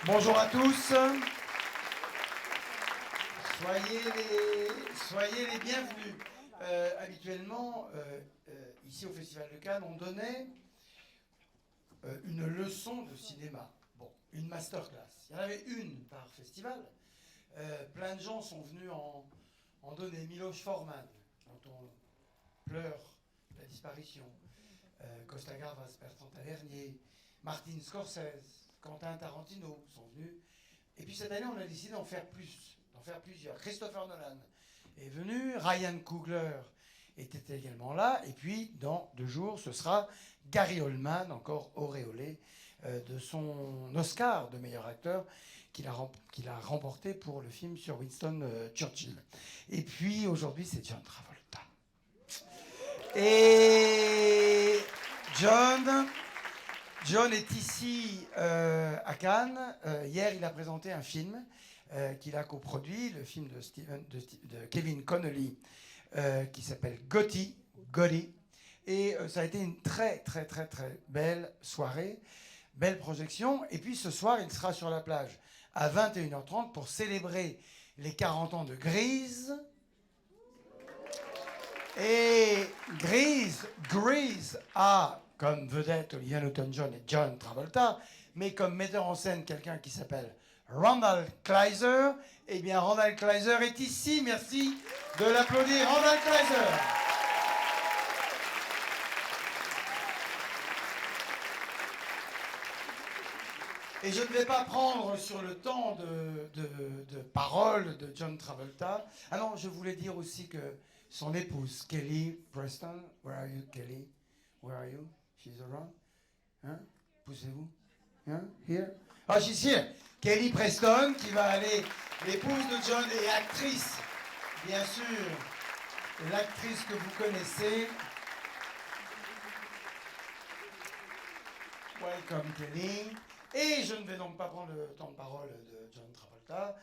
Bonjour à tous. Soyez les bienvenus. Habituellement, ici au Festival de Cannes, on donnait une leçon de cinéma. Bon, une masterclass. Il y en avait une par festival. Plein de gens sont venus en donner. Miloš Forman, dont on pleure la disparition. Costa Gavras, Bertrand Tavernier, Martin Scorsese, Quentin Tarantino sont venus. Et puis cette année, on a décidé d'en faire plusieurs. Christopher Nolan est venu, Ryan Coogler était également là, et puis dans 2 jours, ce sera Gary Oldman, encore auréolé de son Oscar de meilleur acteur qu'il a remporté pour le film sur Winston Churchill. Et puis aujourd'hui, c'est John Travolta. Et John est ici à Cannes. Hier, il a présenté un film qu'il a coproduit, le film de Kevin Connolly, qui s'appelle Gotti. Et ça a été une très, très, très, très belle soirée, belle projection. Et puis ce soir, il sera sur la plage à 21h30 pour célébrer les 40 ans de Grease. Et Grease a comme vedette Olivia Newton-John et John Travolta, mais comme metteur en scène quelqu'un qui s'appelle Randall Kleiser. Eh bien, Randall Kleiser est ici. Merci de l'applaudir, Randall Kleiser. Et je ne vais pas prendre sur le temps de parole de John Travolta. Ah non, je voulais dire aussi que son épouse, Kelly Preston, where are you, Kelly? Where are you? She's around? Hein? Poussez-vous? Hein? Here? Ah, she's here. Kelly Preston, qui va aller, l'épouse de John et actrice, bien sûr, l'actrice que vous connaissez. Welcome, Kelly. Et je ne vais donc pas prendre le temps de parole de John Travolta,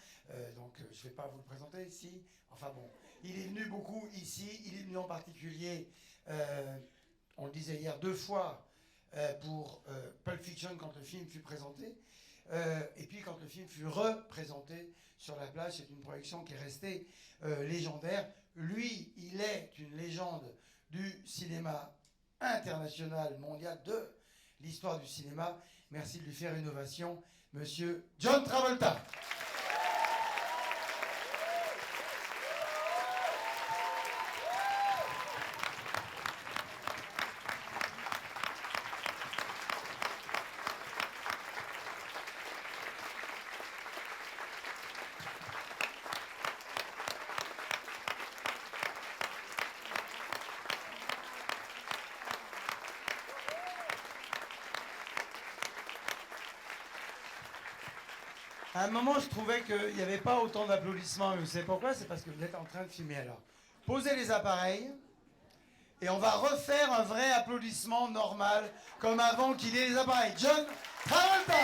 donc je ne vais pas vous le présenter ici. Enfin bon, il est venu beaucoup ici, il est venu en particulier, on le disait hier, 2 fois pour Pulp Fiction quand le film fut présenté, et puis quand le film fut représenté sur la plage. C'est une projection qui est restée légendaire. Lui, il est une légende du cinéma international, mondial, de l'histoire du cinéma. Merci de lui faire une ovation, monsieur John Travolta. À un moment, je trouvais qu'il n'y avait pas autant d'applaudissements. Vous savez pourquoi? C'est parce que vous êtes en train de filmer. Alors, posez les appareils et on va refaire un vrai applaudissement normal, comme avant qu'il ait les appareils. John Travolta!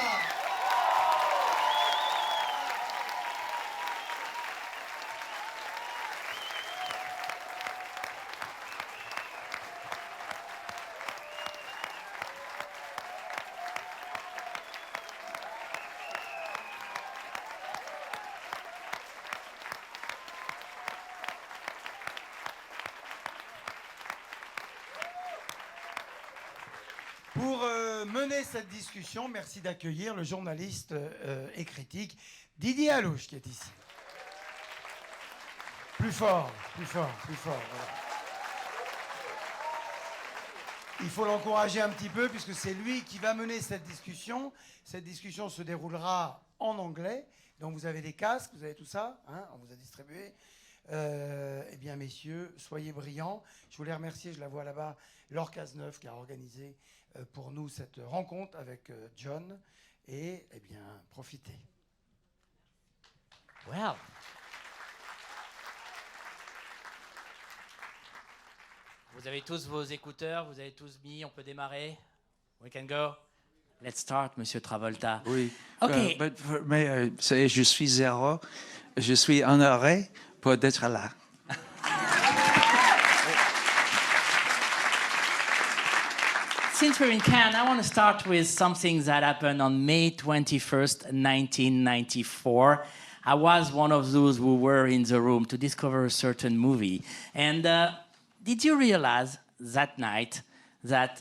Pour mener cette discussion, merci d'accueillir le journaliste et critique Didier Allouche qui est ici. Plus fort. Voilà. Il faut l'encourager un petit peu puisque c'est lui qui va mener cette discussion. Cette discussion se déroulera en anglais. Donc vous avez des casques, vous avez tout ça, hein, on vous a distribué. Eh bien, messieurs, soyez brillants. Je voulais remercier, je la vois là-bas, Laure Cazeneuve qui a organisé pour nous cette rencontre avec John. Et, eh bien, profitez. Well. Vous avez tous vos écouteurs, vous avez tous mis, on peut démarrer. We can go. Let's start, Monsieur Travolta. Oui. OK. Mais je suis zéro. Je suis honoré pour d'être là. Since we're in Cannes, I want to start with something that happened on May 21st, 1994. I was one of those who were in the room to discover a certain movie. And did you realize that night that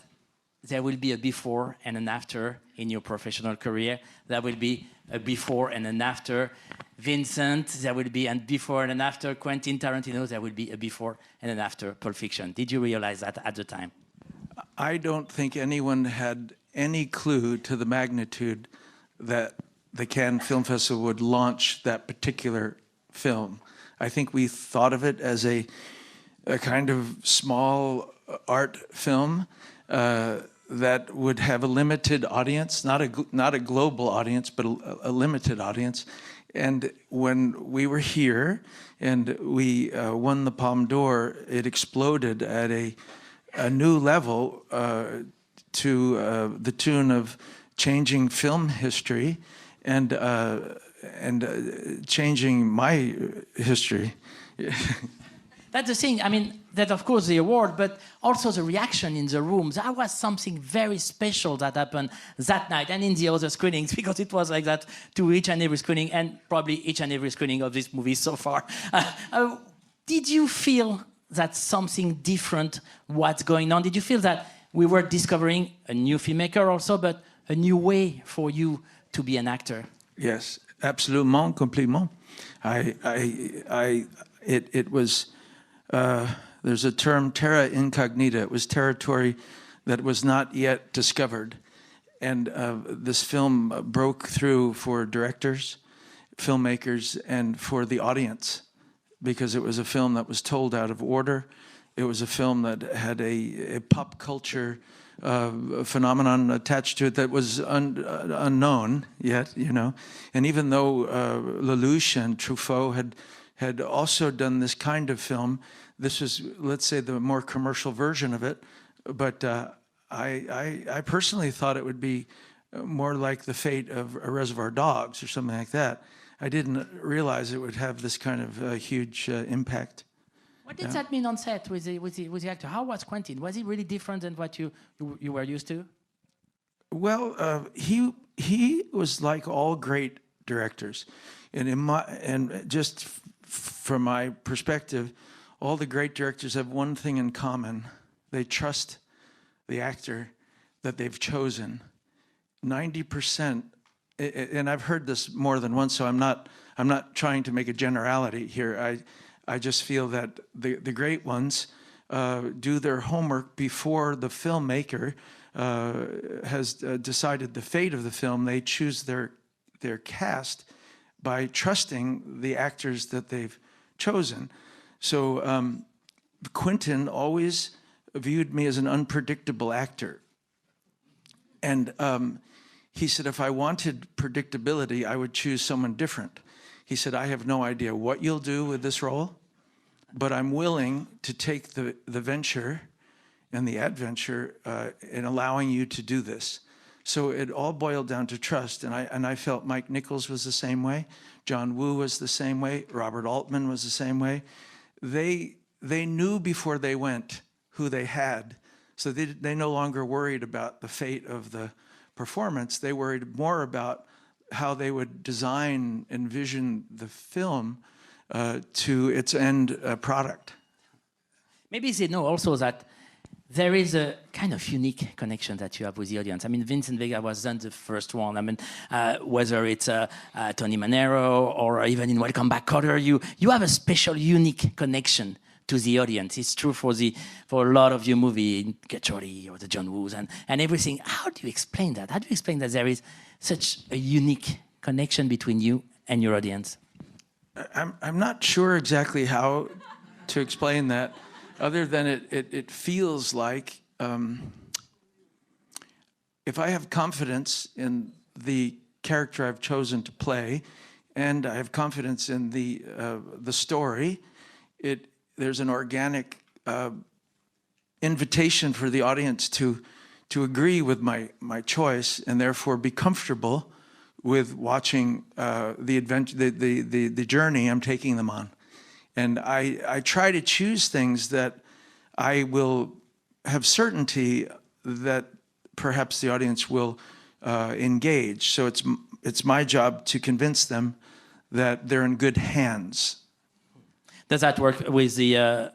there will be a before and an after in your professional career? There will be a before and an after Vincent, there will be a before and an after Quentin Tarantino, there will be a before and an after Pulp Fiction. Did you realize that at the time? I don't think anyone had any clue to the magnitude that the Cannes Film Festival would launch that particular film. I think we thought of it as a kind of small art film that would have a limited audience, not a global audience, but a limited audience. And when we were here and we won the Palme d'Or, it exploded at a new level to the tune of changing film history and changing my history. That's the thing. I mean, that of course the award, but also the reaction in the room. That was something very special that happened that night and in the other screenings, because it was like that to each and every screening, and probably each and every screening of this movie so far. Did you feel that something different was going on? Did you feel that we were discovering a new filmmaker also, but a new way for you to be an actor? Yes, absolument, complètement. It was, there's a term, terra incognita. It was territory that was not yet discovered. And this film broke through for directors, filmmakers, and for the audience, because it was a film that was told out of order. It was a film that had a pop culture phenomenon attached to it that was unknown yet, you know. And even though Lelouch and Truffaut had also done this kind of film, this was, let's say, the more commercial version of it. But I personally thought it would be more like the fate of a Reservoir Dogs or something like that. I didn't realize it would have this kind of huge impact. What did that mean on set with the actor? How was Quentin? Was he really different than what you were used to? Well, he was like all great directors, and just from my perspective, all the great directors have one thing in common: they trust the actor that they've chosen. 90%, and I've heard this more than once, so I'm not trying to make a generality here. I just feel that the great ones do their homework before the filmmaker has decided the fate of the film. They choose their cast by trusting the actors that they've chosen. So Quentin always viewed me as an unpredictable actor. And he said, if I wanted predictability, I would choose someone different. He said, I have no idea what you'll do with this role, but I'm willing to take the venture and the adventure in allowing you to do this. So it all boiled down to trust, and I felt Mike Nichols was the same way, John Woo was the same way, Robert Altman was the same way. They knew before they went who they had, so they no longer worried about the fate of the performance. They worried more about how they would design, envision the film to its end product. Maybe they know also that there is a kind of unique connection that you have with the audience. I mean, Vincent Vega was then the first one. I mean, whether it's Tony Manero or even in Welcome Back, Kotter, you have a special, unique connection to the audience. It's true for a lot of your movie, Get Ready or the John Woos and everything. How do you explain that? How do you explain that there is such a unique connection between you and your audience? I'm not sure exactly how to explain that, other than it feels like if I have confidence in the character I've chosen to play, and I have confidence in the story, there's an organic invitation for the audience to agree with my choice, and therefore be comfortable with watching the adventure, the journey I'm taking them on. And I try to choose things that I will have certainty that perhaps the audience will engage. So it's my job to convince them that they're in good hands. Does that work with the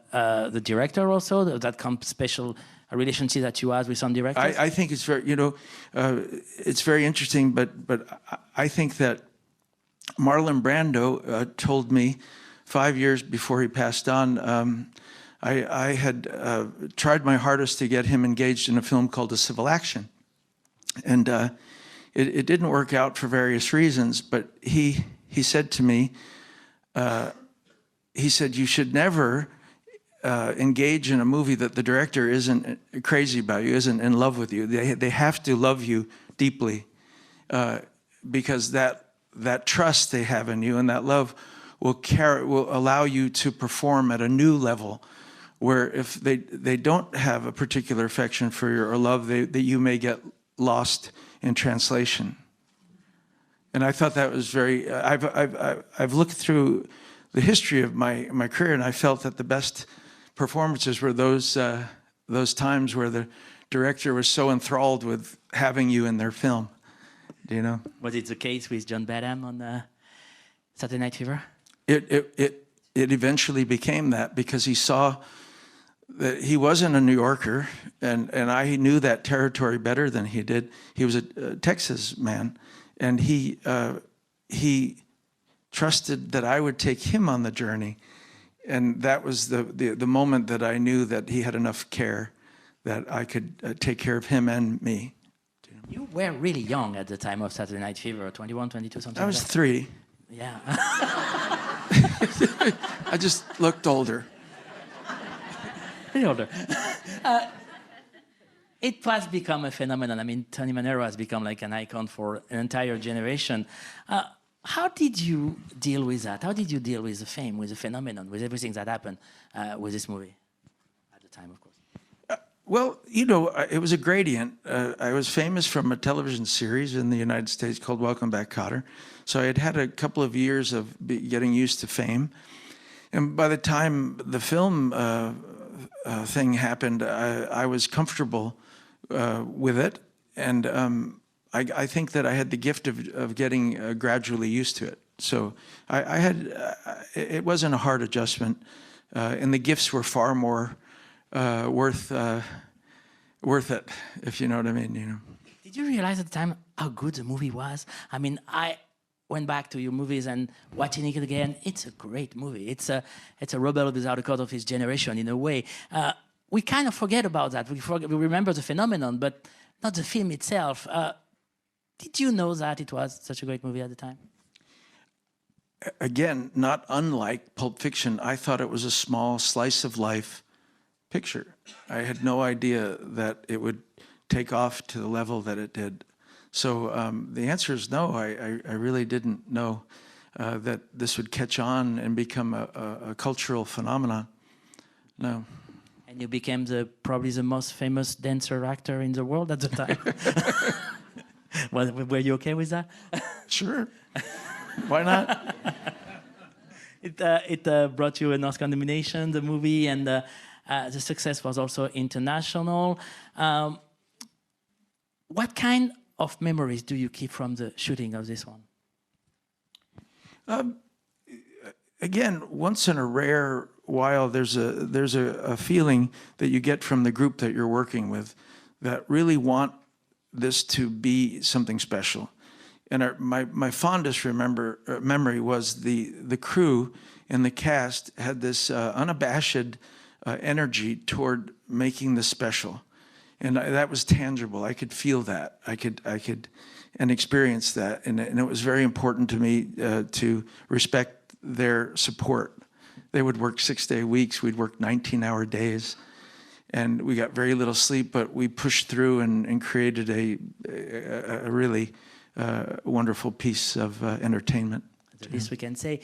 director also? Does that come special relationship that you have with some directors? I think it's very, it's very interesting, but I think that Marlon Brando told me 5 years before he passed on, I had tried my hardest to get him engaged in a film called A Civil Action. And it didn't work out for various reasons, but he said to me, he said, you should never engage in a movie that the director isn't crazy about you, isn't in love with you. They have to love you deeply because that trust they have in you and that love will allow you to perform at a new level, where if they don't have a particular affection for you or love, that you may get lost in translation. And I thought that was very. I've looked through the history of my career, and I felt that the best performances were those times where the director was so enthralled with having you in their film. Do you know? Was it the case with John Badham on Saturday Night Fever? It eventually became that, because he saw that he wasn't a New Yorker, and I knew that territory better than he did. He was a Texas man, and he trusted that I would take him on the journey, and that was the moment that I knew that he had enough care that I could take care of him and me. You were really young at the time of Saturday Night Fever, 21, 22, something I was like that. 3. Yeah. I just looked older. Pretty older. It has become a phenomenon. I mean, Tony Manero has become like an icon for an entire generation. How did you deal with that? How did you deal with the fame, with the phenomenon, with everything that happened with this movie at the time, of course? Well, it was a gradient. I was famous from a television series in the United States called Welcome Back, Kotter. So I had had a couple of years of getting used to fame. And by the time the film thing happened, I was comfortable with it. And I think that I had the gift of getting gradually used to it. So it wasn't a hard adjustment. And the gifts were far more worth it, if you know what I mean. Did you realize at the time how good the movie was? I mean, I went back to your movies and watching it again. It's a great movie. It's a rebel without a cause of his generation, in a way. We kind of forget about that. We remember the phenomenon, but not the film itself. Did you know that it was such a great movie at the time? Again, not unlike Pulp Fiction, I thought it was a small slice of life picture. I had no idea that it would take off to the level that it did. So the answer is no. I really didn't know that this would catch on and become a cultural phenomenon. No. And you became probably the most famous dancer actor in the world at the time. Were you okay with that? Sure. Why not? It brought you an Oscar nomination, the movie, and the success was also international. What kind of memories do you keep from the shooting of this one? Again, once in a rare while, there's a feeling that you get from the group that you're working with that really want this to be something special. And my fondest memory was the crew and the cast had this unabashed energy toward making this special, and that was tangible. I could feel that. I could and experience that, and it was very important to me to respect their support. They would work 6-day weeks. We'd work 19-hour days, and we got very little sleep, but we pushed through and created a really wonderful piece of entertainment. The least we can say.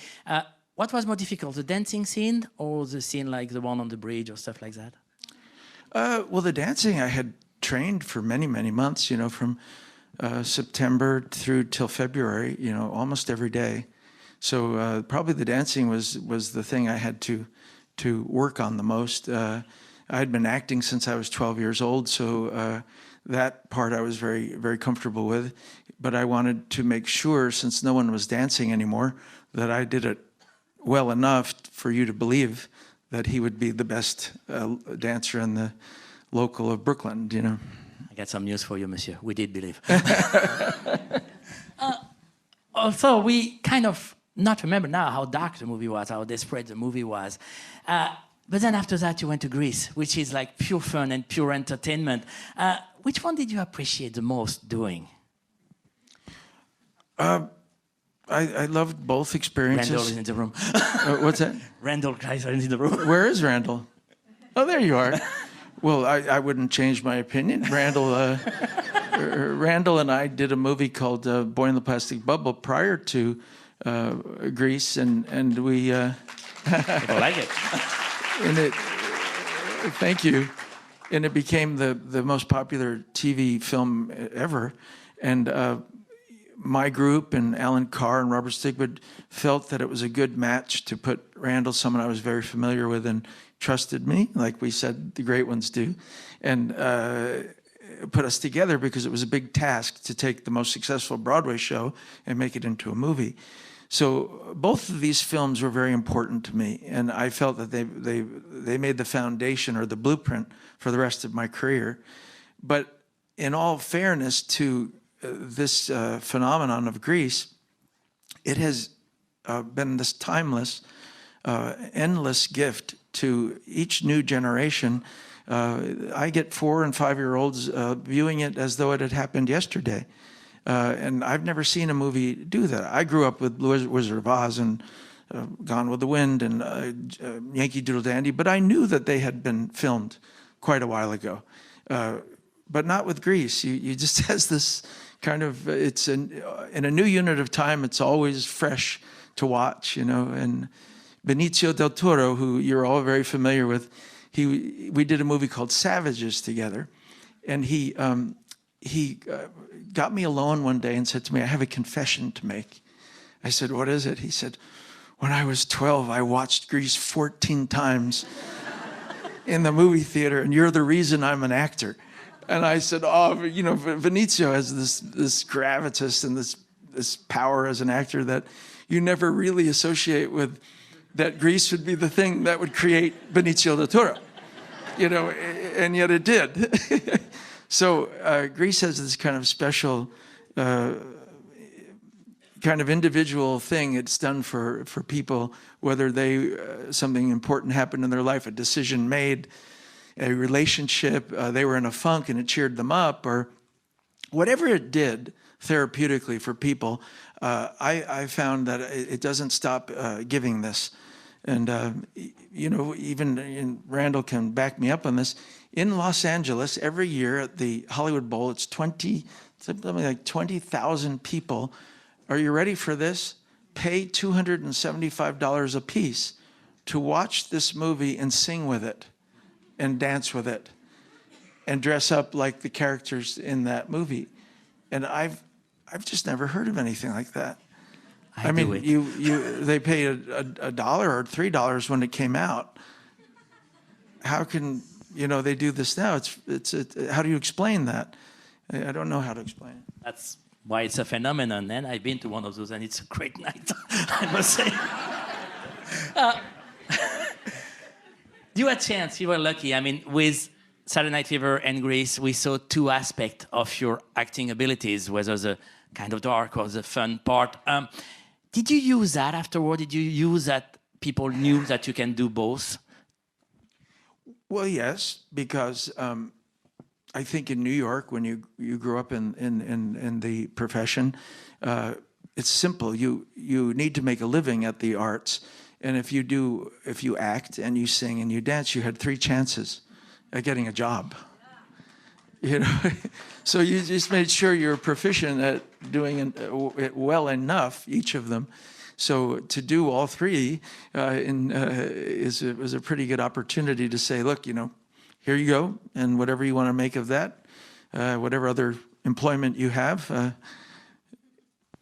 What was more difficult, the dancing scene or the scene like the one on the bridge or stuff like that? Well, the dancing I had trained for many, many months, from September through till February, almost every day. So probably the dancing was the thing I had to work on the most. I had been acting since I was 12 years old, so that part I was very, very comfortable with. But I wanted to make sure, since no one was dancing anymore, that I did it well enough for you to believe that he would be the best dancer in the local of Brooklyn, you know. I got some news for you, monsieur. We did believe. Also, we kind of not remember now how dark the movie was, how desperate the movie was. But then after that, you went to Greece, which is like pure fun and pure entertainment. Which one did you appreciate the most doing? I loved both experiences. Randall is in the room. What's that? Randall Kreiser is in the room. Where is Randall? Oh, there you are. Well, I wouldn't change my opinion. Randall and I did a movie called Boy in the Plastic Bubble prior to Greece, and we... I like it. And it, thank you. And it became the most popular TV film ever. And my group and Alan Carr and Robert Stigwood felt that it was a good match to put Randall, someone I was very familiar with and trusted me, like we said the great ones do, and put us together because it was a big task to take the most successful Broadway show and make it into a movie. So both of these films were very important to me, and I felt that they made the foundation or the blueprint for the rest of my career. But in all fairness to this phenomenon of Greece, it has been this timeless, endless gift to each new generation. I get 4- and 5-year-olds viewing it as though it had happened yesterday. And I've never seen a movie do that. I grew up with Wizard of Oz and Gone with the Wind and Yankee Doodle Dandy, but I knew that they had been filmed quite a while ago. But not with Grease. You just has this kind of, in a new unit of time, it's always fresh to watch, you know. And Benicio del Toro, who you're all very familiar with, we did a movie called Savages together, and he got me alone one day and said to me, I have a confession to make. I said, what is it? He said, when I was 12, I watched Grease 14 times in the movie theater, and you're the reason I'm an actor. And I said, oh, you know, Benicio has this gravitas and this power as an actor that you never really associate with, that Grease would be the thing that would create Benicio del Toro, you know, and yet it did. So Grease has this kind of special, kind of individual thing it's done for people, whether something important happened in their life, a decision made, a relationship, they were in a funk and it cheered them up, or whatever it did therapeutically for people. I found that it doesn't stop giving this. And, you know, even Randall can back me up on this. In Los Angeles, every year at the Hollywood Bowl, it's something like 20,000 people. Are you ready for this? Pay $275 a piece to watch this movie and sing with it and dance with it and dress up like the characters in that movie. And I've just never heard of anything like that. I mean, they paid a dollar or $3 when it came out. How can, you know, they do this now? How do you explain that? I don't know how to explain it. That's why it's a phenomenon. And I've been to one of those, and it's a great night, I must say. You had a chance. You were lucky. I mean, with Saturday Night Fever and Grease, we saw two aspects of your acting abilities, whether the kind of dark or the fun part. Did you use that afterward? Did you use that people knew that you can do both? Well, yes, because I think in New York, when you grew up in the profession, it's simple. You need to make a living at the arts, and if you act and you sing and you dance, you had 3 chances at getting a job. You know, so you just made sure you're proficient at doing it well enough, each of them. So to do all 3 was a pretty good opportunity to say, look, you know, here you go, and whatever you want to make of that, whatever other employment you have,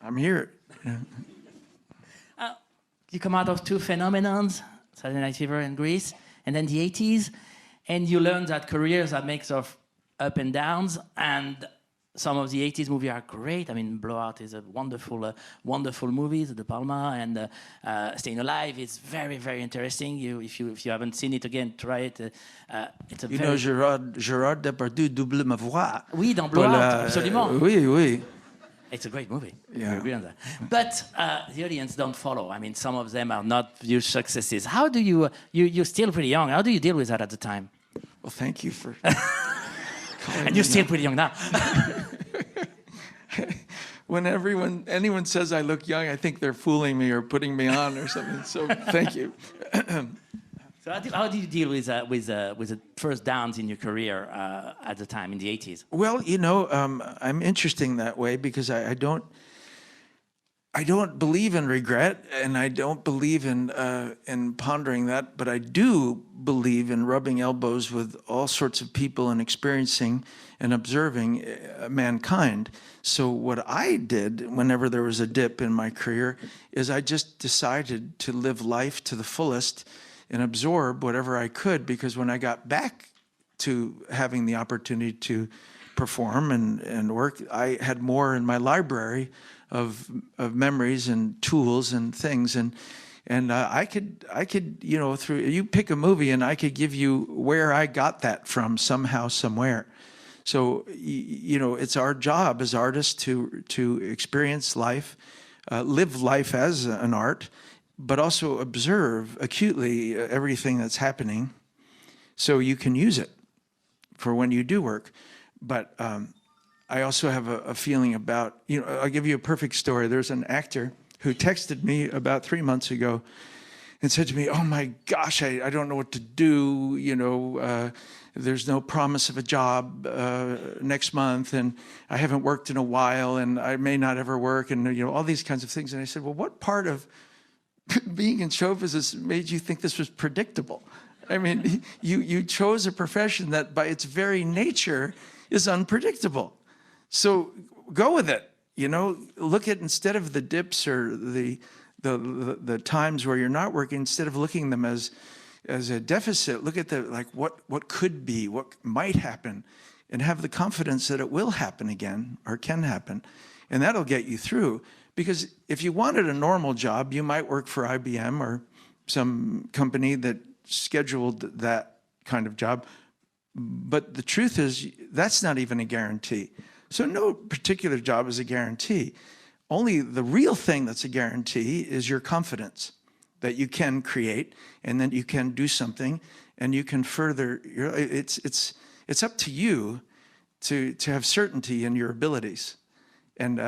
I'm here. You come out of 2 phenomenons, Saturday Night Fever and Grease, and then the 80s, and you learn that careers are mix of up and downs, and some of the 80s movies are great. I mean, Blowout is a wonderful, wonderful movie, De Palma, and Staying Alive is very, very interesting. If you haven't seen it again, try it. It's a know, Gérard Depardieu double ma voix. Oui, dans Blowout, absolument. Oui, oui. It's a great movie. Yeah. I agree on that. But the audience don't follow. I mean, some of them are not huge successes. How do you're still pretty young. How do you deal with that at the time? Well, thank you for... And you're still pretty young now. When anyone says I look young, I think they're fooling me or putting me on or something. So thank you. So how do you deal with the first downs in your career at the time in the 80s? Well, you know, I'm interesting that way because I don't believe in regret, and I don't believe in pondering that, but I do believe in rubbing elbows with all sorts of people and experiencing and observing mankind. So what I did whenever there was a dip in my career is I just decided to live life to the fullest and absorb whatever I could, because when I got back to having the opportunity to perform and work, I had more in my library of memories and tools and things, and I could you know, through, you pick a movie and I could give you where I got that from somehow, somewhere. So you know, it's our job as artists to experience life, live life as an art, but also observe acutely everything that's happening, so you can use it for when you do work. But I also have a feeling about, you know, I'll give you a perfect story. There's an actor who texted me about 3 months ago and said to me, "Oh my gosh, I don't know what to do, you know, there's no promise of a job next month, and I haven't worked in a while, and I may not ever work," and you know, all these kinds of things. And I said, "Well, what part of being in show business made you think this was predictable? I mean, you chose a profession that by its very nature is unpredictable. So go with it, you know, look at, instead of the dips or the times where you're not working, instead of looking them as a deficit, look at the, like, what could be, what might happen, and have the confidence that it will happen again or can happen. And that'll get you through. Because if you wanted a normal job, you might work for IBM or some company that scheduled that kind of job. But the truth is, that's not even a guarantee. So no particular job is a guarantee. Only the real thing that's a guarantee is your confidence that you can create, and that you can do something, and you can further your, it's up to you to have certainty in your abilities. And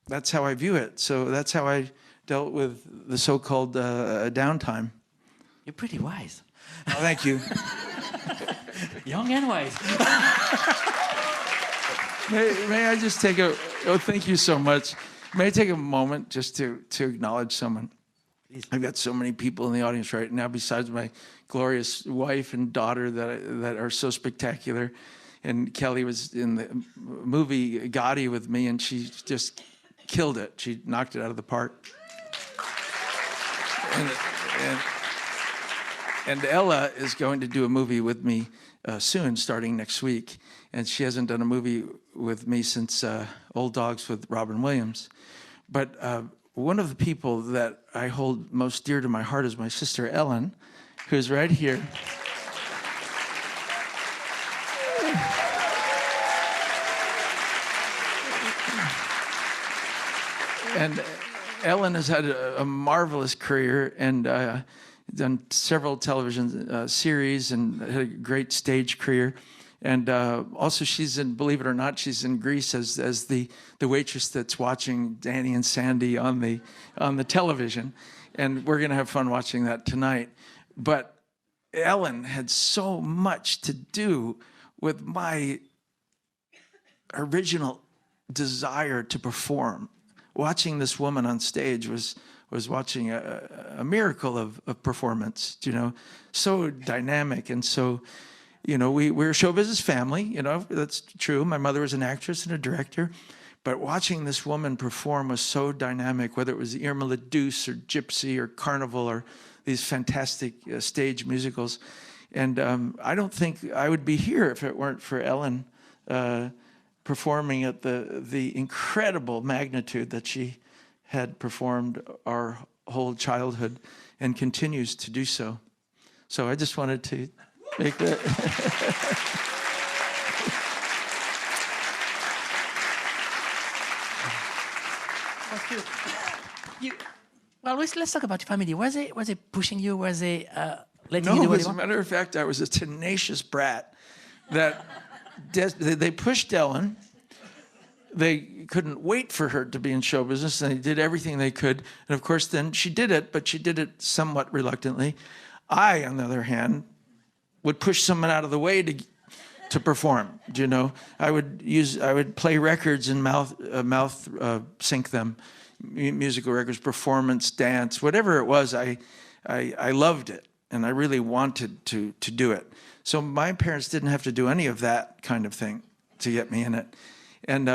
that's how I view it. So that's how I dealt with the so-called downtime. You're pretty wise. Oh, thank you. Young and wise. May I just take a, oh, thank you so much. May I take a moment just to acknowledge someone? Please. I've got so many people in the audience right now, besides my glorious wife and daughter that are so spectacular. And Kelly was in the movie Gotti with me, and she just killed it. She knocked it out of the park. And Ella is going to do a movie with me soon, starting next week. And she hasn't done a movie with me since Old Dogs with Robin Williams. But one of the people that I hold most dear to my heart is my sister Ellen, who's right here. And Ellen has had a marvelous career and done several television series and had a great stage career. And also she's in, believe it or not, she's in Greece as the waitress that's watching Danny and Sandy on the television. And we're gonna have fun watching that tonight. But Ellen had so much to do with my original desire to perform. Watching this woman on stage was watching a miracle of performance, you know, so dynamic. And so, you know, we're a show business family, you know, that's true. My mother was an actress and a director, but watching this woman perform was so dynamic, whether it was Irma la Douce or Gypsy or Carnival or these fantastic stage musicals. And I don't think I would be here if it weren't for Ellen performing at the incredible magnitude that she had performed our whole childhood and continues to do so. So I just wanted to make that. Well, let's talk about your family. Was it pushing you? Was it letting you do No, what as you a want? matter of fact, I was a tenacious brat that they pushed Ellen. They couldn't wait for her to be in show business, and they did everything they could. And of course, then she did it, but she did it somewhat reluctantly. I, on the other hand, would push someone out of the way to perform. You know, I would play records and mouth sync them, musical records, performance, dance, whatever it was. I loved it, and I really wanted to do it. So my parents didn't have to do any of that kind of thing to get me in it. And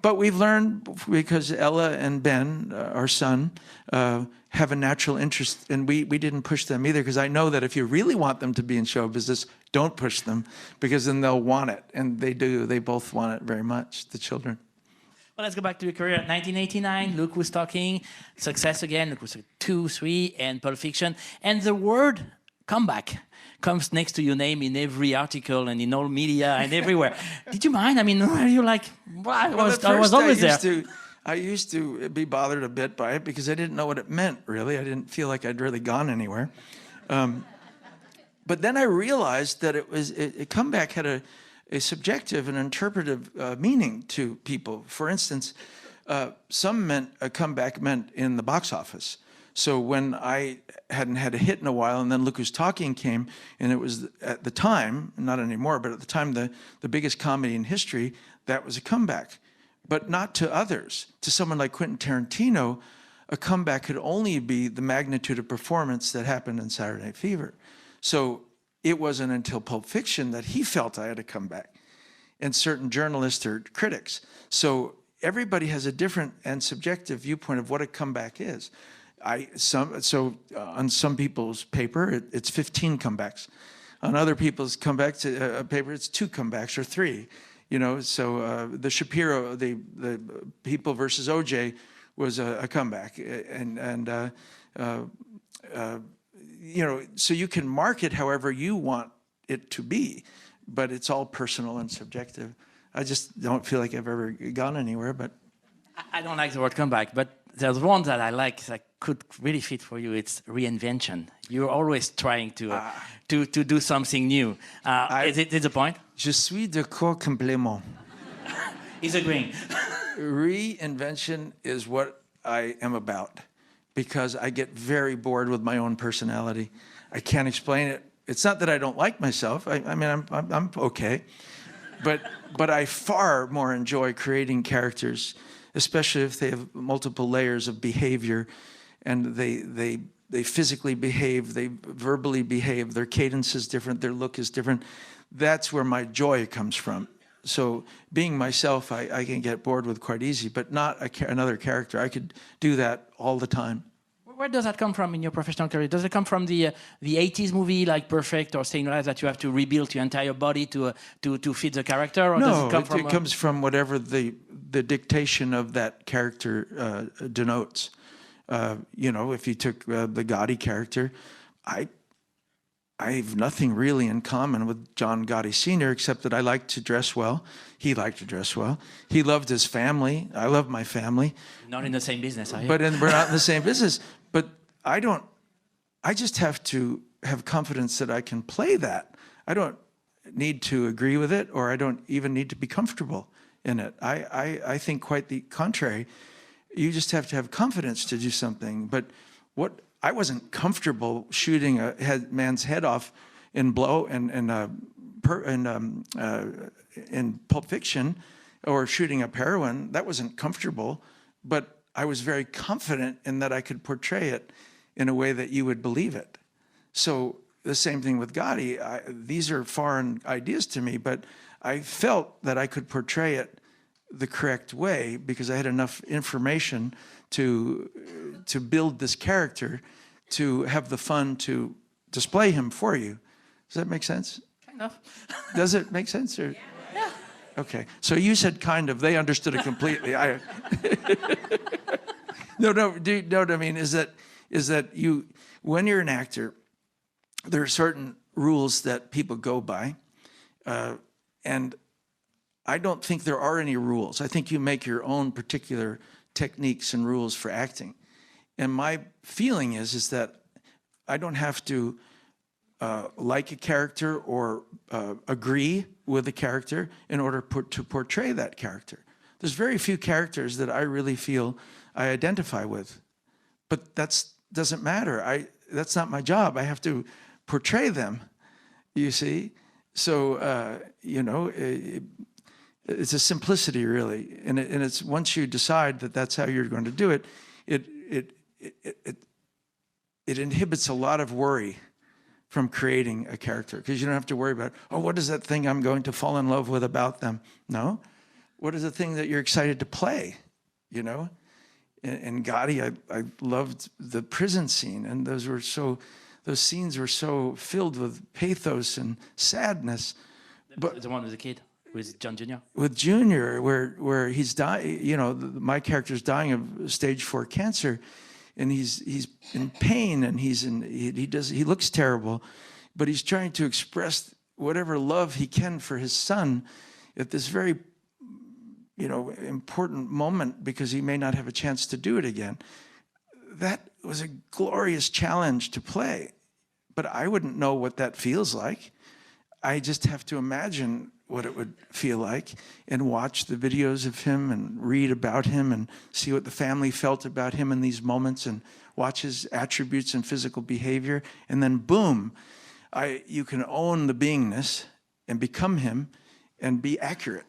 but we've learned, because Ella and Ben, our son, have a natural interest, and we didn't push them either, because I know that if you really want them to be in show business, don't push them, because then they'll want it, and they do. They both want it very much, the children. Well, let's go back to your career. 1989, Luke was talking, success again. Luke was 2, 3, and Pulp Fiction. And the word comeback comes next to your name in every article and in all media and everywhere. Did you mind? I mean, were you like, well, I was always there. I used to be bothered a bit by it because I didn't know what it meant, really. I didn't feel like I'd really gone anywhere. But then I realized that a comeback had a subjective and interpretive meaning to people. For instance, a comeback meant in the box office. So when I hadn't had a hit in a while, and then Look Who's Talking came, and it was at the time, not anymore, but at the time, the biggest comedy in history, that was a comeback. But not to others. To someone like Quentin Tarantino, a comeback could only be the magnitude of performance that happened in Saturday Night Fever. So it wasn't until Pulp Fiction that he felt I had a comeback, and certain journalists or critics. So everybody has a different and subjective viewpoint of what a comeback is. On some people's paper, it's 15 comebacks. On other people's paper, it's 2 comebacks or 3. You know, so the Shapiro, the People versus OJ was a comeback, and you know, so you can mark it however you want it to be, but it's all personal and subjective. I just don't feel like I've ever gone anywhere, but. I don't like the word comeback, but there's one that I like that could really fit for you. It's reinvention. You're always trying to do something new. Is it the point? Je suis d'accord complètement. He's agreeing. Reinvention is what I am about, because I get very bored with my own personality. I can't explain it. It's not that I don't like myself. I mean, I'm okay, but I far more enjoy creating characters, especially if they have multiple layers of behavior, and they physically behave, they verbally behave, their cadence is different, their look is different. That's where my joy comes from. So being myself, I can get bored with quite easy, but not another character. I could do that all the time. Where does that come from in your professional career? Does it come from the 80s movie like Perfect or Staying Alive, that you have to rebuild your entire body to fit the character? Or No, does it come from it comes from whatever the dictation of that character denotes. You know, if you took the Gotti character, I have nothing really in common with John Gotti Sr., except that I like to dress well. He liked to dress well. He loved his family. I love my family. Not in the same business, are you? But we're not in the same business. But I just have to have confidence that I can play that. I don't need to agree with it, or I don't even need to be comfortable in it. I think quite the contrary. You just have to have confidence to do something. But I wasn't comfortable shooting a man's head off in in Pulp Fiction, or shooting up heroin. That wasn't comfortable, but I was very confident in that I could portray it in a way that you would believe it. So the same thing with Gotti. These are foreign ideas to me, but I felt that I could portray it the correct way because I had enough information to build this character, to have the fun to display him for you. that make sense? Kind of. Does it make sense? Or? Yeah. Okay. So you said kind of. They understood it completely. No. Do you know what I mean? Is that you, when you're an actor, there are certain rules that people go by, and I don't think there are any rules. I think you make your own particular techniques and rules for acting. And my feeling is that I don't have to like a character or agree with a character in order to portray that character. There's very few characters that I really feel I identify with, but that doesn't matter. That's not my job. I have to portray them, you see? So, you know, it's a simplicity, really. And it's once you decide that that's how you're going to do it, it inhibits a lot of worry from creating a character, because you don't have to worry about, oh, what is that thing I'm going to fall in love with about them? No. What is the thing that you're excited to play, you know? In Gotti, I loved the prison scene, and those scenes were so filled with pathos and sadness. But the one with the kid, with John Jr. With Junior, where he's dying, you know, my character's dying of stage 4 cancer, and he's in pain, and he looks terrible, but he's trying to express whatever love he can for his son at this very, you know, important moment, because he may not have a chance to do it again. That was a glorious challenge to play, but I wouldn't know what that feels like. I just have to imagine what it would feel like and watch the videos of him and read about him and see what the family felt about him in these moments and watch his attributes and physical behavior. And then boom, you can own the beingness and become him and be accurate,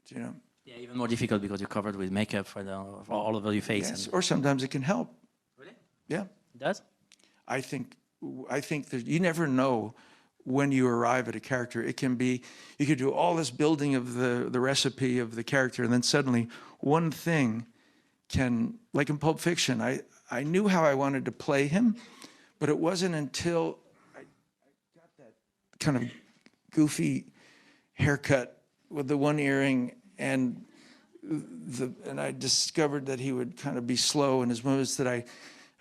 you know. Yeah, even more difficult because you're covered with makeup for all over your face. Yes, or sometimes it can help. Really? Yeah. It does? I think that you never know when you arrive at a character. It can be, you could do all this building of the recipe of the character, and then suddenly one thing can, like in Pulp Fiction, I knew how I wanted to play him, but it wasn't until I got that kind of goofy haircut with the one earring, and I discovered that he would kind of be slow in his movements, that I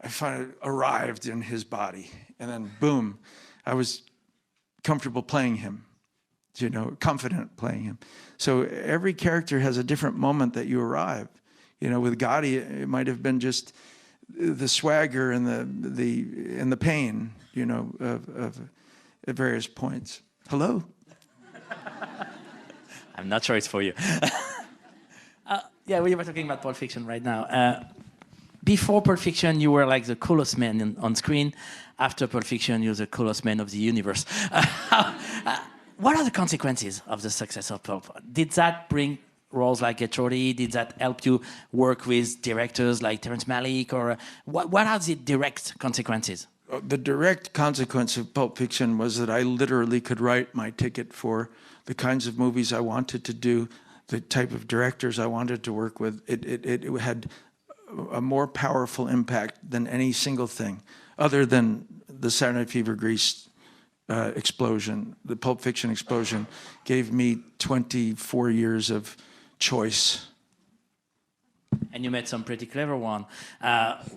finally arrived in his body. And then boom, I was comfortable playing him, you know, confident playing him. So every character has a different moment that you arrive. You know, with Gotti, it might have been just the swagger and the pain, you know, of at various points. Hello? I'm not sure it's for you. Yeah, we were talking about Pulp Fiction right now. Before Pulp Fiction, you were like the coolest man on screen. After Pulp Fiction, you're the coolest man of the universe. What are the consequences of the success of Pulp? Did that bring roles like Get Shorty? Did that help you work with directors like Terrence Malick? Or what are the direct consequences? The direct consequence of Pulp Fiction was that I literally could write my ticket for the kinds of movies I wanted to do, the type of directors I wanted to work with. It had a more powerful impact than any single thing, other than the Saturday Night Fever Grease explosion. The Pulp Fiction explosion gave me 24 years of choice. And you made some pretty clever one.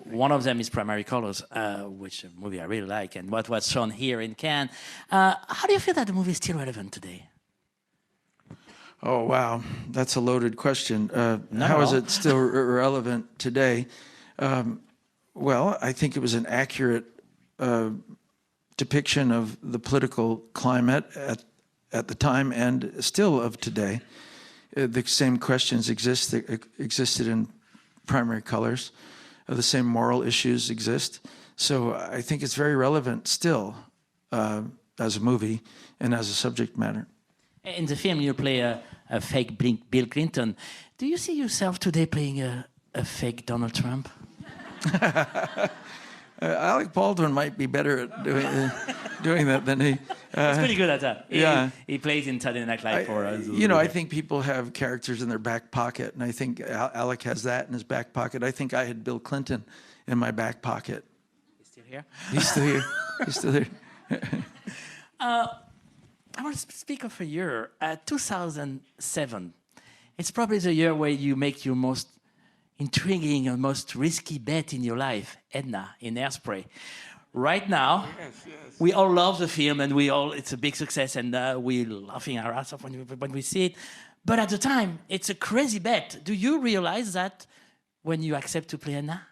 One of them is Primary Colors, which a movie I really like, and what was shown here in Cannes. How do you feel that the movie is still relevant today? Oh, wow. That's a loaded question. How is it still relevant today? Well, I think it was an accurate depiction of the political climate at the time and still of today. The same questions existed in Primary Colors. The same moral issues exist. So I think it's very relevant still as a movie and as a subject matter. In the film, you play a fake Bill Clinton. Do you see yourself today playing a fake Donald Trump? Alec Baldwin might be better at doing that than he. He's pretty good at that. Yeah. He plays in Saturday Night Live for us. You know, I think people have characters in their back pocket, and I think Alec has that in his back pocket. I think I had Bill Clinton in my back pocket. He's still here? He's still here. He's still here. I want to speak of a year, 2007. It's probably the year where you make your most intriguing and most risky bet in your life, Edna, in Hairspray. Right now, we all love the film, and it's a big success, and we're laughing our ass off when we see it. But at the time, it's a crazy bet. Do you realize that when you accept to play Edna?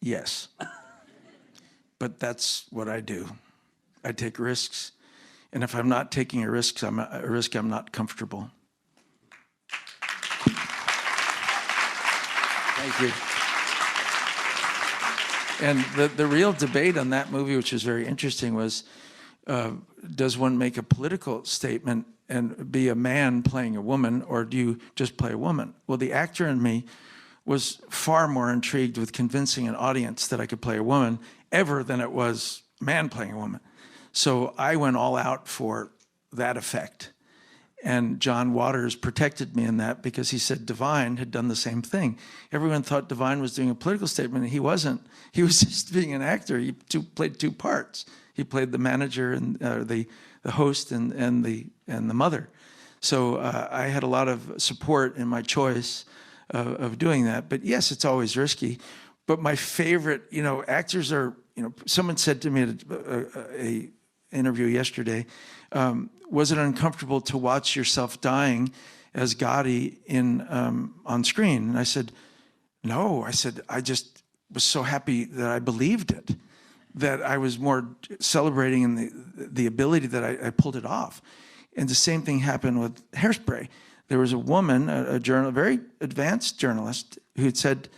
Yes. But that's what I do. I take risks. And if I'm not taking a risk, I'm not comfortable. Thank you. And the real debate on that movie, which was very interesting, was does one make a political statement and be a man playing a woman, or do you just play a woman? Well, the actor in me was far more intrigued with convincing an audience that I could play a woman ever than it was a man playing a woman. So I went all out for that effect. And John Waters protected me in that because he said Divine had done the same thing. Everyone thought Divine was doing a political statement, and he wasn't. He was just being an actor. He played two parts. He played the manager and the host and the mother. So I had a lot of support in my choice of doing that. But yes, it's always risky. But my favorite, actors are, someone said to me at a interview yesterday, was it uncomfortable to watch yourself dying as Gotti on screen? And I said, no. I said, I just was so happy that I believed it, that I was more celebrating in the ability that I pulled it off. And the same thing happened with Hairspray. There was a woman, a very advanced journalist, who had said,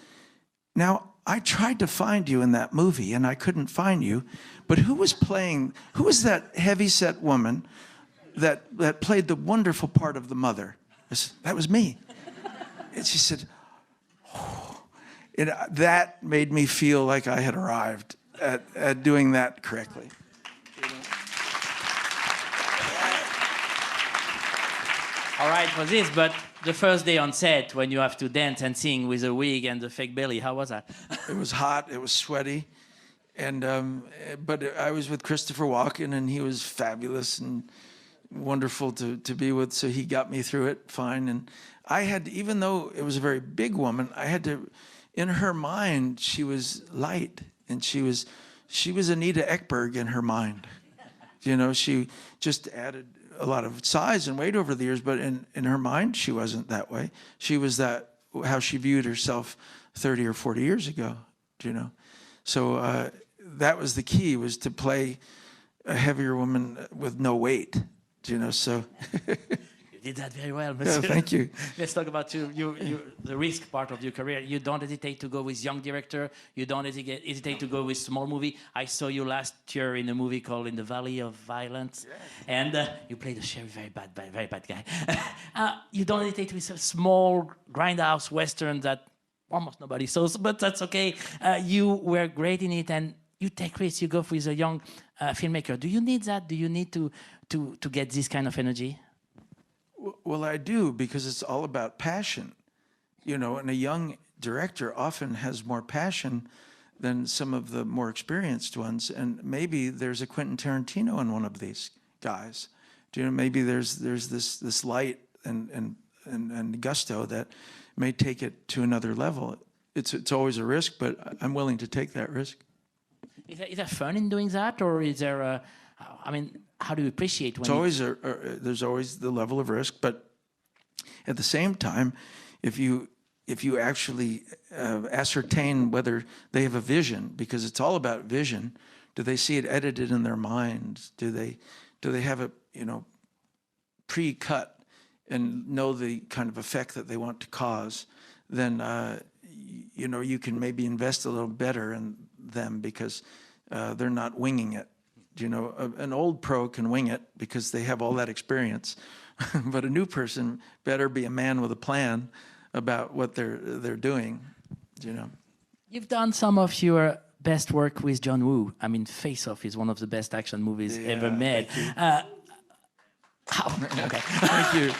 now, I tried to find you in that movie, and I couldn't find you, but who was that heavy-set woman that played the wonderful part of the mother? I said, that was me. And she said, oh. And that made me feel like I had arrived at doing that correctly. All right for this, but the first day on set when you have to dance and sing with a wig and the fake belly, how was that? It was hot, it was sweaty, and but I was with Christopher Walken, and he was fabulous and wonderful to be with, so he got me through it fine. And I had, even though it was a very big woman, I had to, in her mind, she was light, and she was Anita Ekberg in her mind. She just added a lot of size and weight over the years, but in her mind, she wasn't that way. She was how she viewed herself 30 or 40 years ago, So that was the key, was to play a heavier woman with no weight, so. You did that very well, monsieur. Yeah, thank you. Let's talk about the risk part of your career. You don't hesitate to go with young director. You don't hesitate to go with small movie. I saw you last year in a movie called In the Valley of Violence, and you played a very bad guy. You don't hesitate with a small grindhouse western that almost nobody saw, but that's okay. You were great in it, and you take risks. You go with a young filmmaker. Do you need that? Do you need to get this kind of energy? Well, I do, because it's all about passion, and a young director often has more passion than some of the more experienced ones, and maybe there's a Quentin Tarantino in one of these guys. Maybe there's this light and gusto that may take it to another level. It's always a risk, but I'm willing to take that risk. Is there fun in doing that, or is there how do you appreciate when it's always there's always the level of risk, but at the same time, if you actually ascertain whether they have a vision, because it's all about vision. Do they see it edited in their minds? Do they have it pre-cut and know the kind of effect that they want to cause? Then you can maybe invest a little better in them, because they're not winging it. An old pro can wing it because they have all that experience, but a new person better be a man with a plan about what they're doing. You've done some of your best work with John Woo. Face Off is one of the best action movies ever made. Okay. Thank you.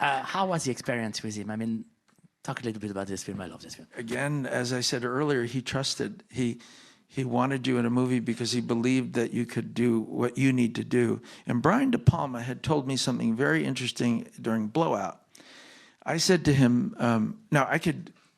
How was the experience with him? Talk a little bit about this film. I love this film. Again, as I said earlier, he trusted. He He wanted you in a movie because he believed that you could do what you need to do. And Brian De Palma had told me something very interesting during Blowout. I said to him, now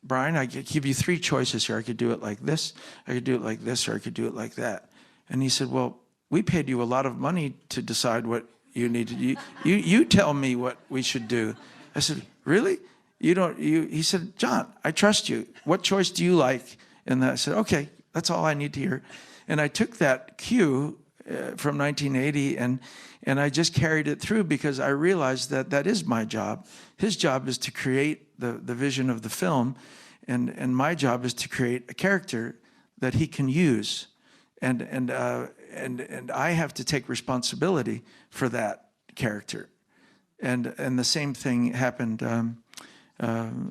Brian, I could give you three choices here. I could do it like this, I could do it like this, or I could do it like that. And he said, well, we paid you a lot of money to decide what you need to do. You tell me what we should do. I said, really? He said, John, I trust you. What choice do you like? And I said, okay, that's all I need to hear. And I took that cue from 1980 and I just carried it through because I realized that that is my job. His job is to create the vision of the film, and my job is to create a character that he can use. And I have to take responsibility for that character. And the same thing happened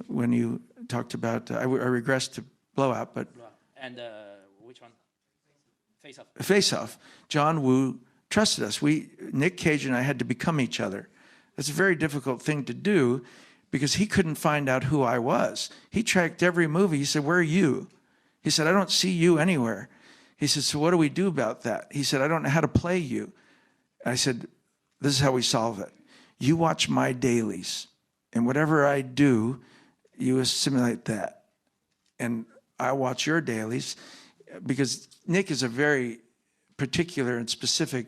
when you talked about, I regressed to Blowout, but... And which one? Face Off. Face Off. John Woo trusted us. Nick Cage and I had to become each other. That's a very difficult thing to do because he couldn't find out who I was. He tracked every movie. He said, where are you? He said, I don't see you anywhere. He said, so what do we do about that? He said, I don't know how to play you. I said, this is how we solve it. You watch my dailies, and whatever I do, you assimilate that. And I watch your dailies, because Nick is a very particular and specific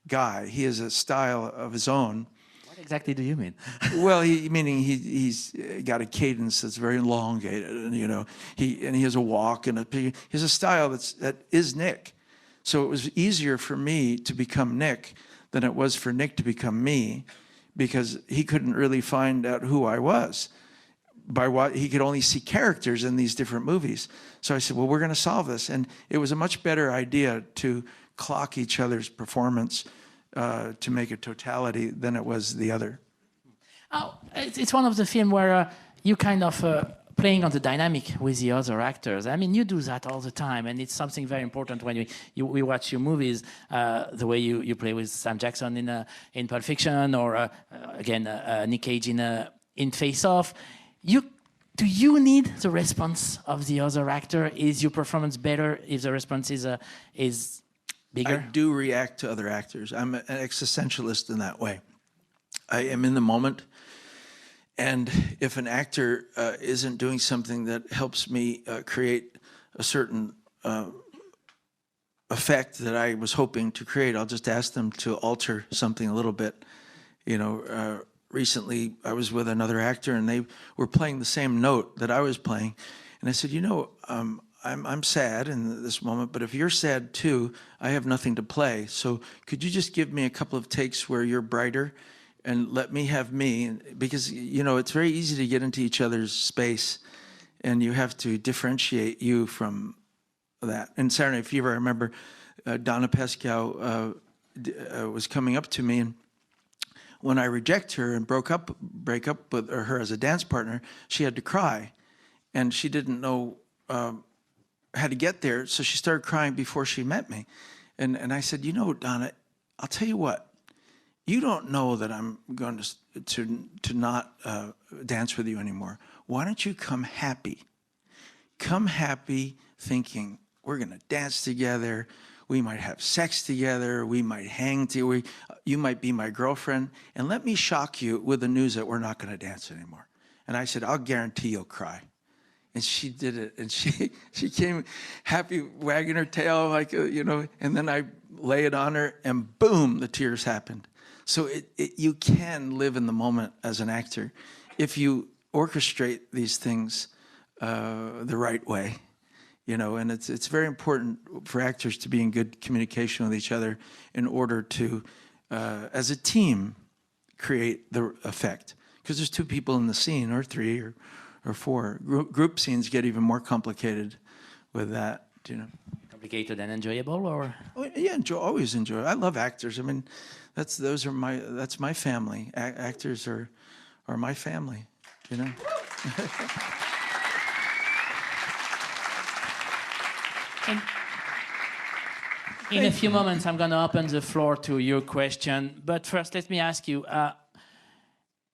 guy. He has a style of his own. What exactly do you mean? Well, meaning he's got a cadence that's very elongated, and he has a walk and he has a style that is Nick. So it was easier for me to become Nick than it was for Nick to become me, because he couldn't really find out who I was. By what he could only see characters in these different movies. So I said, well, we're going to solve this. And it was a much better idea to clock each other's performance to make a totality than it was the other. Oh, it's one of the films where you kind of playing on the dynamic with the other actors. I mean, you do that all the time, and it's something very important when we watch your movies, the way you play with Sam Jackson in Pulp Fiction, or again, Nick Cage in Face Off. Do you need the response of the other actor? Is your performance better if the response is bigger? I do react to other actors. I'm an existentialist in that way. I am in the moment, and if an actor isn't doing something that helps me create a certain effect that I was hoping to create, I'll just ask them to alter something a little bit. Recently, I was with another actor, and they were playing the same note that I was playing. And I said, I'm sad in this moment, but if you're sad too, I have nothing to play. So could you just give me a couple of takes where you're brighter and let me have me? Because, it's very easy to get into each other's space, and you have to differentiate you from that. In Saturday Night Fever, I remember Donna Pescow was coming up to me, and when I reject her and break up with her as a dance partner, she had to cry, and she didn't know how to get there, so she started crying before she met me. And I said, Donna, I'll tell you what, you don't know that I'm going to not dance with you anymore. Why don't you come happy? Come happy, thinking we're going to dance together. We might have sex together. We might hang together. You might be my girlfriend. And let me shock you with the news that we're not going to dance anymore. And I said, I'll guarantee you'll cry. And she did it. And she came happy, wagging her tail, like, and then I lay it on her, and boom, the tears happened. So you can live in the moment as an actor if you orchestrate these things the right way. And it's very important for actors to be in good communication with each other in order to, as a team, create the effect. Because there's two people in the scene, or three, or four. Group scenes get even more complicated with that, Complicated and enjoyable, or? Oh, yeah, always enjoy. I love actors. I mean, that's my family. Actors are my family, In a few moments, I'm going to open the floor to your question. But first, let me ask you,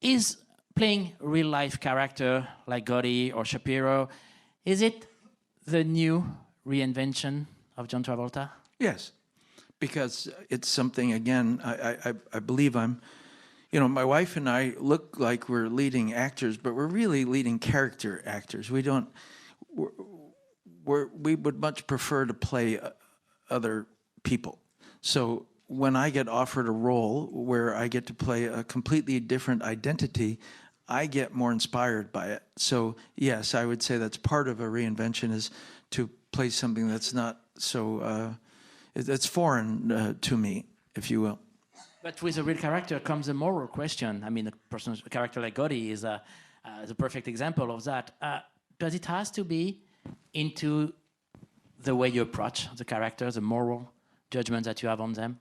is playing real-life character like Gotti or Shapiro, is it the new reinvention of John Travolta? Yes, because it's something, again, I believe my wife and I look like we're leading actors, but we're really leading character actors. We would much prefer to play other people. So when I get offered a role where I get to play a completely different identity, I get more inspired by it. So yes, I would say that's part of a reinvention, is to play something that's not so, that's foreign to me, if you will. But with a real character comes a moral question. I mean, a character like Gotti is a perfect example of that. Does it has to be into the way you approach the characters, the moral judgment that you have on them?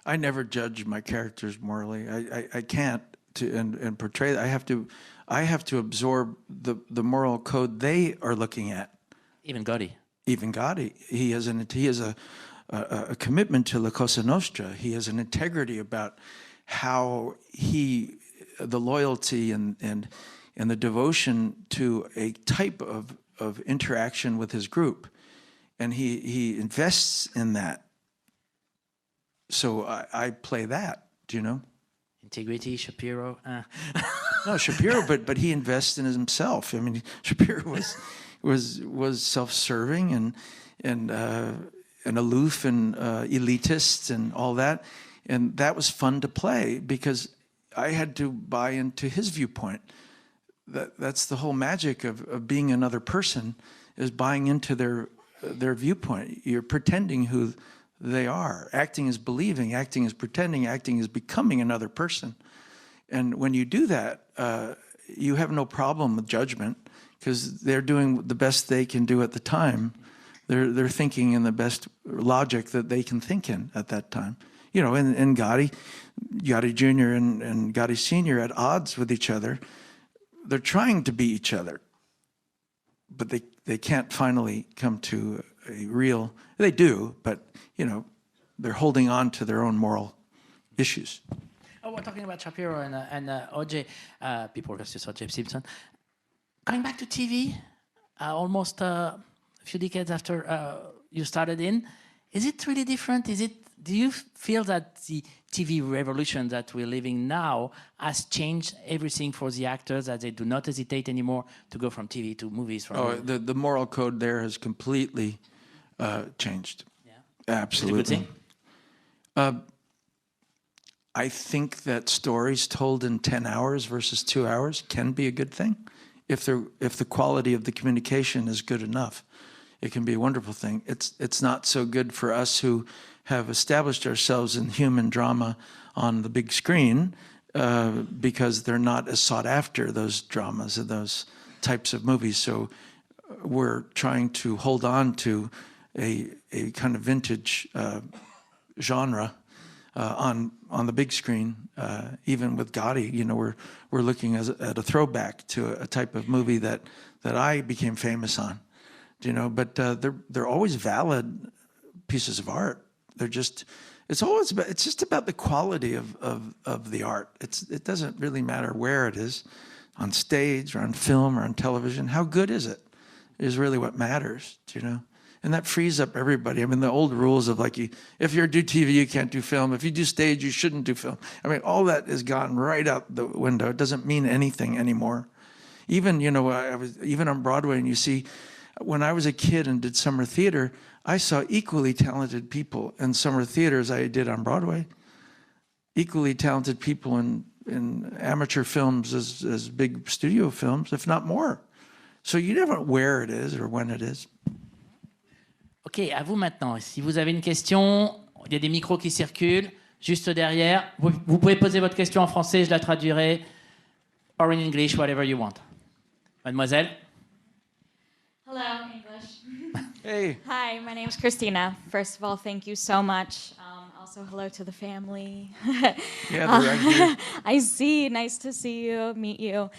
I never judge my characters morally. I can't and portray that. I have to absorb the moral code they are looking at. Even Gotti. Even Gotti, he has a commitment to La Cosa Nostra. He has an integrity about how the loyalty and the devotion to a type of interaction with his group, and he invests in that. So I play that. Do you know? Integrity, Shapiro. No, Shapiro, but he invests in himself. I mean, Shapiro was self-serving and aloof and elitist and all that, and that was fun to play because I had to buy into his viewpoint. That's the whole magic of being another person, is buying into their viewpoint. You're pretending who they are. Acting is believing, acting is pretending, acting is becoming another person. And when you do that, you have no problem with judgment because they're doing the best they can do at the time. They're thinking in the best logic that they can think in at that time. You know, and Gotti Jr. and Gotti Sr. at odds with each other. They're trying to be each other, but they can't finally come to a real. They do, but you know, they're holding on to their own moral issues. Oh, we're talking about Shapiro and O.J. People versus O.J. Simpson. Going back to TV, almost a few decades after you started in, is it really different? Do you feel that the TV revolution that we're living now has changed everything for the actors, that they do not hesitate anymore to go from TV to movies? The moral code there has completely changed. Yeah. Absolutely. Is it a good thing? I think that stories told in 10 hours versus 2 hours can be a good thing. If the quality of the communication is good enough, it can be a wonderful thing. It's not so good for us who have established ourselves in human drama on the big screen because they're not as sought after, those dramas and those types of movies. So we're trying to hold on to a kind of vintage genre on the big screen. Even with Gotti, you know, we're looking at a throwback to a type of movie that I became famous on. You know, but they're always valid pieces of art. It's just about the quality of the art. It doesn't really matter where it is, on stage or on film or on television. How good is it is really what matters, you know? And that frees up everybody. I mean, the old rules of like, if you do TV, you can't do film. If you do stage, you shouldn't do film. I mean, all that has gone right out the window. It doesn't mean anything anymore. Even, you know, even on Broadway, and you see, when I was a kid and did summer theater, I saw equally talented people in summer theater as I did on Broadway. Equally talented people in amateur films as big studio films, if not more. So you never know where it is or when it is. Ok, à vous maintenant. Si vous avez une question, il y a des micros qui circulent juste derrière. Vous pouvez poser votre question en français, je la traduirai. Or in English, whatever you want. Mademoiselle. Hello, English. Hey. Hi, my name's Christina. First of all, thank you so much. Also, hello to the family. Yeah, they're right here. I see. Nice to see you, meet you.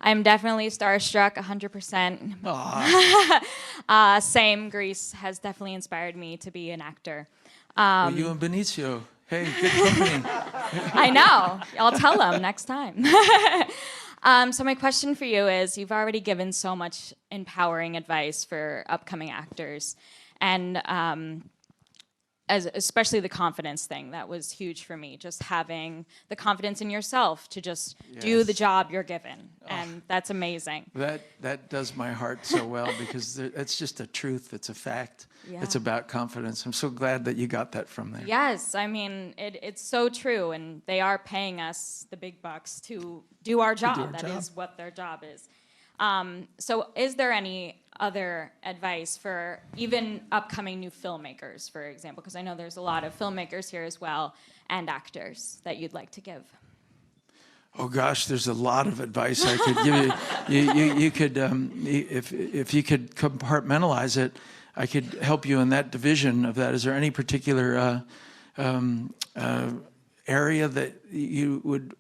I'm definitely starstruck, 100%. Same. Greece has definitely inspired me to be an actor. Well, you and Benicio. Hey, good company. I know. I'll tell them next time. So my question for you is, you've already given so much empowering advice for upcoming actors, and especially the confidence thing. That was huge for me, just having the confidence in yourself to just do the job you're given, and that's amazing. That does my heart so well, because it's just a truth. It's a fact. Yeah. It's about confidence. I'm so glad that you got that from there. Yes, I mean, it's so true, and they are paying us the big bucks to do our job. That is what their job is. So is there any other advice for even upcoming new filmmakers, for example? Because I know there's a lot of filmmakers here as well, and actors, that you'd like to give. Oh gosh, there's a lot of advice I could give you. You could, if you could compartmentalize it, I could help you in that division of that. Is there any particular area that you would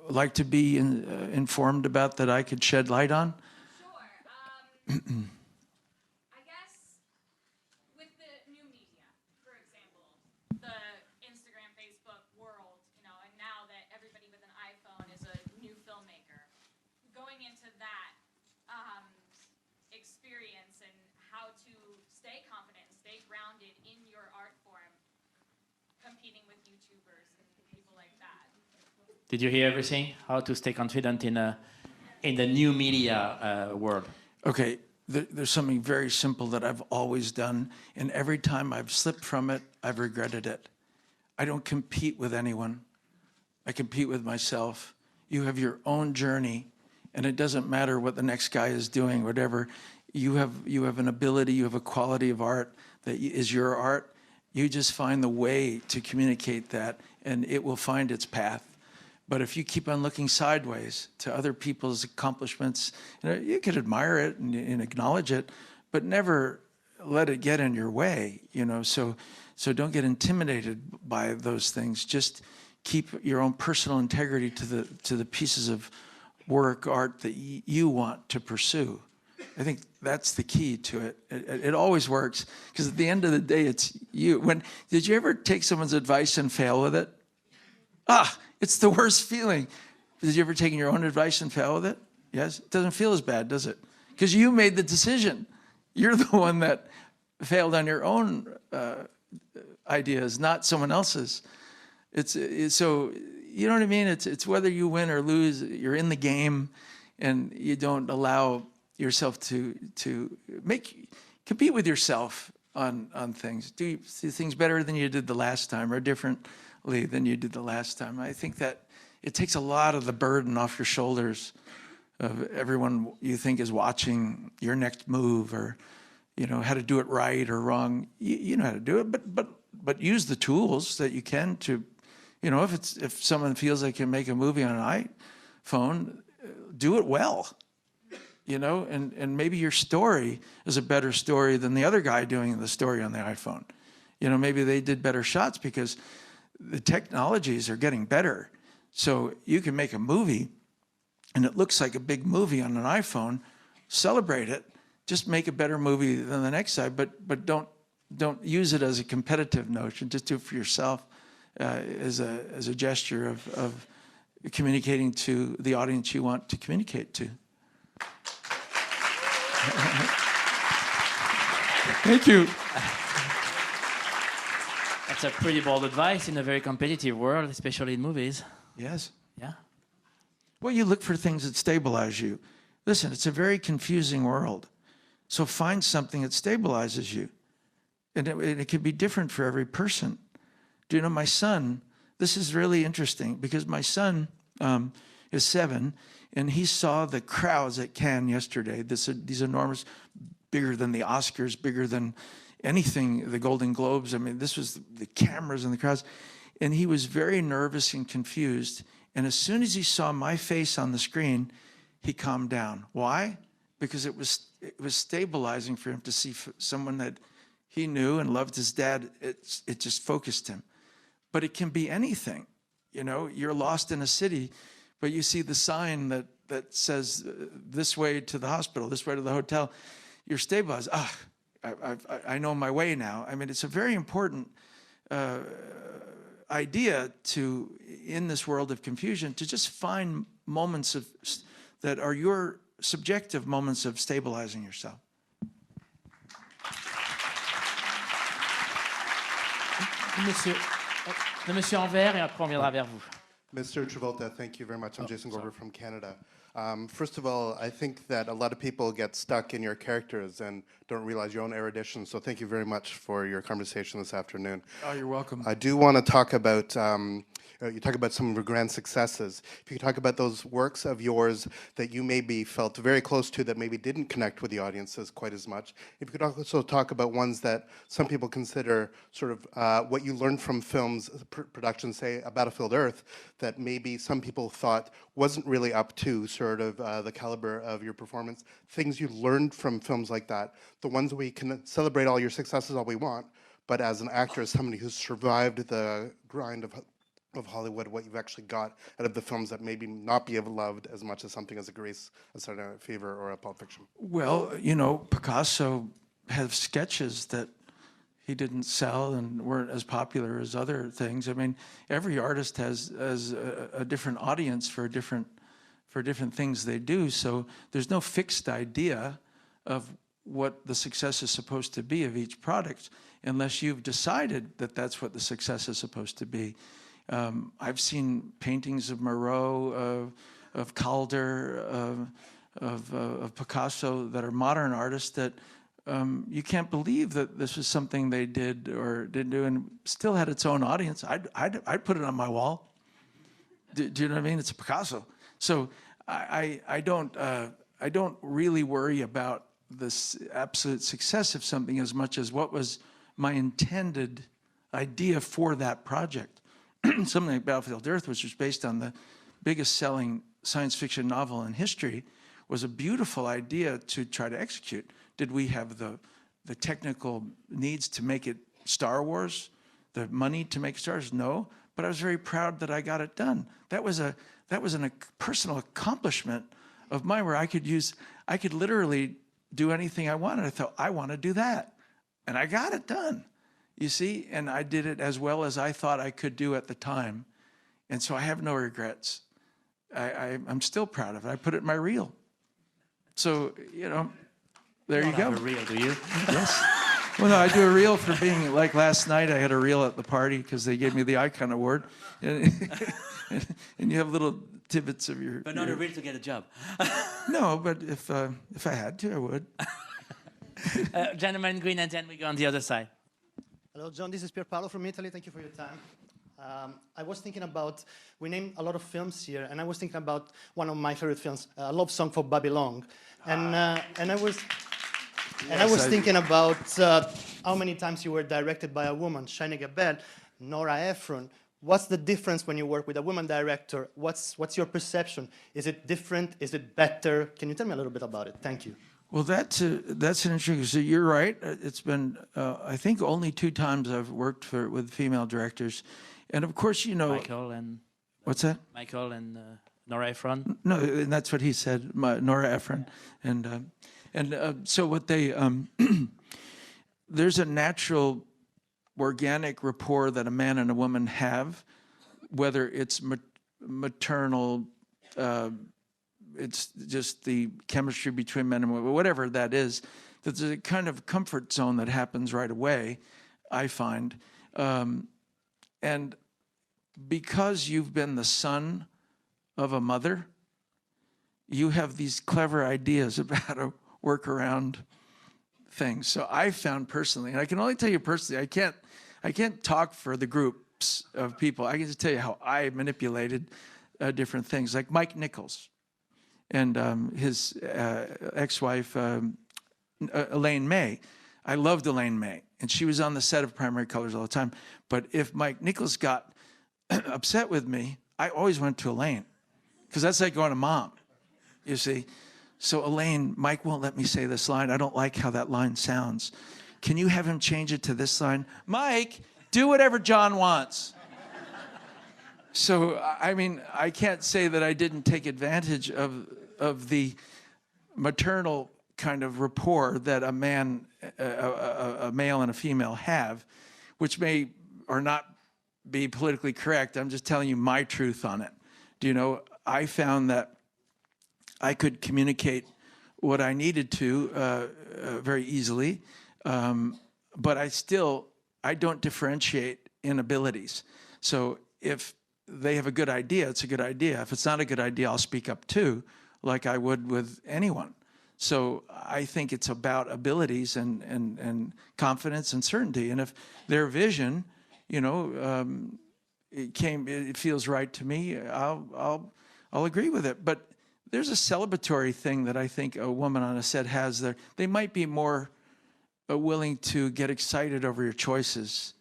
like to be informed about that I could shed light on? Sure. I guess with the new media, for example, the Instagram, Facebook world, you know, and now that everybody with an iPhone is a new filmmaker, going into that experience and how to stay confident and stay grounded in your art form, competing with YouTubers and people like that. Did you hear everything? How to stay confident in the new media world? Okay, there's something very simple that I've always done, and every time I've slipped from it, I've regretted it. I don't compete with anyone. I compete with myself. You have your own journey, and it doesn't matter what the next guy is doing, whatever. You have an ability, you have a quality of art that is your art. You just find the way to communicate that, and it will find its path. But if you keep on looking sideways to other people's accomplishments, you could admire it and acknowledge it, but never let it get in your way, So don't get intimidated by those things. Just keep your own personal integrity to the pieces of work, art that you want to pursue. I think that's the key to it. It always works, because at the end of the day, it's you. Did you ever take someone's advice and fail with it? It's the worst feeling. Did you ever take your own advice and fail with it? Yes? It doesn't feel as bad, does it? Because you made the decision. You're the one that failed on your own ideas, not someone else's. So, you know what I mean? It's whether you win or lose, you're in the game, and you don't allow yourself to compete with yourself on things. Do things better than you did the last time, or differently than you did the last time. I think that it takes a lot of the burden off your shoulders of everyone you think is watching your next move, or how to do it right or wrong. You know how to do it, but use the tools that you can to, if someone feels they can make a movie on an iPhone, do it well. And maybe your story is a better story than the other guy doing the story on the iPhone. Maybe they did better shots because the technologies are getting better. So you can make a movie and it looks like a big movie on an iPhone. Celebrate it. Just make a better movie than the next guy, but don't use it as a competitive notion. Just do it for yourself, as a gesture of communicating to the audience you want to communicate to. Thank you. That's a pretty bold advice in a very competitive world, especially in movies. Yes. Yeah. Well, you look for things that stabilize you. Listen, it's a very confusing world. So find something that stabilizes you. And it can be different for every person. Do you know, my son, this is really interesting, because my son is 7, and he saw the crowds at Cannes yesterday, these enormous, bigger than the Oscars, bigger than anything, the Golden Globes. I mean, this was the cameras and the crowds. And he was very nervous and confused. And as soon as he saw my face on the screen, he calmed down. Why? Because it was stabilizing for him to see someone that he knew and loved his dad. It just focused him. But it can be anything. You're lost in a city, but you see the sign that says this way to the hospital, this way to the hotel. You're stabilized. I know my way now. I mean, it's a very important idea in this world of confusion, to just find moments that are your subjective moments of stabilizing yourself. Le monsieur en vert, et après on viendra vers vous. Mr. Travolta, thank you very much. I'm Jason Gorber from Canada. First of all, I think that a lot of people get stuck in your characters and don't realize your own erudition, so thank you very much for your conversation this afternoon. Oh, you're welcome. I do want to talk about, you talk about some of your grand successes. If you could talk about those works of yours that you maybe felt very close to that maybe didn't connect with the audiences quite as much. If you could also talk about ones that some people consider sort of what you learned from films, production, say, A Battlefield Earth, that maybe some people thought wasn't really up to sort of the caliber of your performance. Things you learned from films like that. The ones we can celebrate all your successes all we want, but as an actor, as somebody who's survived the grind of Hollywood, what you've actually got out of the films that maybe not be loved as much as something as a Grease, a Saturday Night Fever, or a Pulp Fiction. Well, you know, Picasso had sketches that he didn't sell and weren't as popular as other things. I mean, every artist has a different audience for different things they do. So there's no fixed idea of what the success is supposed to be of each product, unless you've decided that that's what the success is supposed to be. I've seen paintings of Moreau, of Calder, of Picasso that are modern artists that you can't believe that this was something they did or didn't do, and still had its own audience. I'd put it on my wall. Do you know what I mean? It's a Picasso. So I don't really worry about this absolute success of something as much as what was my intended idea for that project. Something like Battlefield Earth, which was based on the biggest selling science fiction novel in history, was a beautiful idea to try to execute. Did we have the technical needs to make it Star Wars? The money to make Star Wars? No, but I was very proud that I got it done. That was a personal accomplishment of mine where I could literally do anything I wanted. I thought, I want to do that. And I got it done, you see? And I did it as well as I thought I could do at the time. And so I have no regrets. I'm still proud of it. I put it in my reel. So, you know, there you go. Have a reel, do you? Yes. Well, no, I do a reel for being, like last night I had a reel at the party because they gave me the Icon Award. And you have little tidbits of your... But not a reel to get a job. No, but if I had to, I would. Gentleman in green, and then we go on the other side. Hello, John. This is Pierpaolo from Italy. Thank you for your time. I was thinking about, we named a lot of films here, and I was thinking about one of my favorite films, A Love Song for Bobby Long. And I was thinking about how many times you were directed by a woman, Shania Gabel, Nora Ephron. What's the difference when you work with a woman director? What's your perception? Is it different? Is it better? Can you tell me a little bit about it? Thank you. Well, that's an interesting. So you're right. It's been I think only 2 times I've worked with female directors, and of course you know. Michael and. What's that? Michael and Nora Ephron. No, and that's what he said. Nora Ephron, and so what they there's a natural, organic rapport that a man and a woman have, whether it's maternal. It's just the chemistry between men and women, whatever that is, there's a kind of comfort zone that happens right away, I find. And because you've been the son of a mother, you have these clever ideas about how to work around things. So I found personally, and I can only tell you personally, I can't talk for the groups of people. I can just tell you how I manipulated different things, like Mike Nichols. And his ex-wife, Elaine May. I loved Elaine May, and she was on the set of Primary Colors all the time. But if Mike Nichols got upset with me, I always went to Elaine, because that's like going to Mom, you see. So Elaine, Mike won't let me say this line. I don't like how that line sounds. Can you have him change it to this line? Mike, do whatever John wants. So, I mean, I can't say that I didn't take advantage of the maternal kind of rapport that a male and a female have, which may or not be politically correct. I'm just telling you my truth on it. Do you know, I found that I could communicate what I needed to very easily, but I don't differentiate in abilities. So if they have a good idea, it's a good idea. If it's not a good idea, I'll speak up too, like I would with anyone. So I think it's about abilities and confidence and certainty. And if their vision, you know, it feels right to me, I'll agree with it. But there's a celebratory thing that I think a woman on a set has there. They might be more willing to get excited over your choices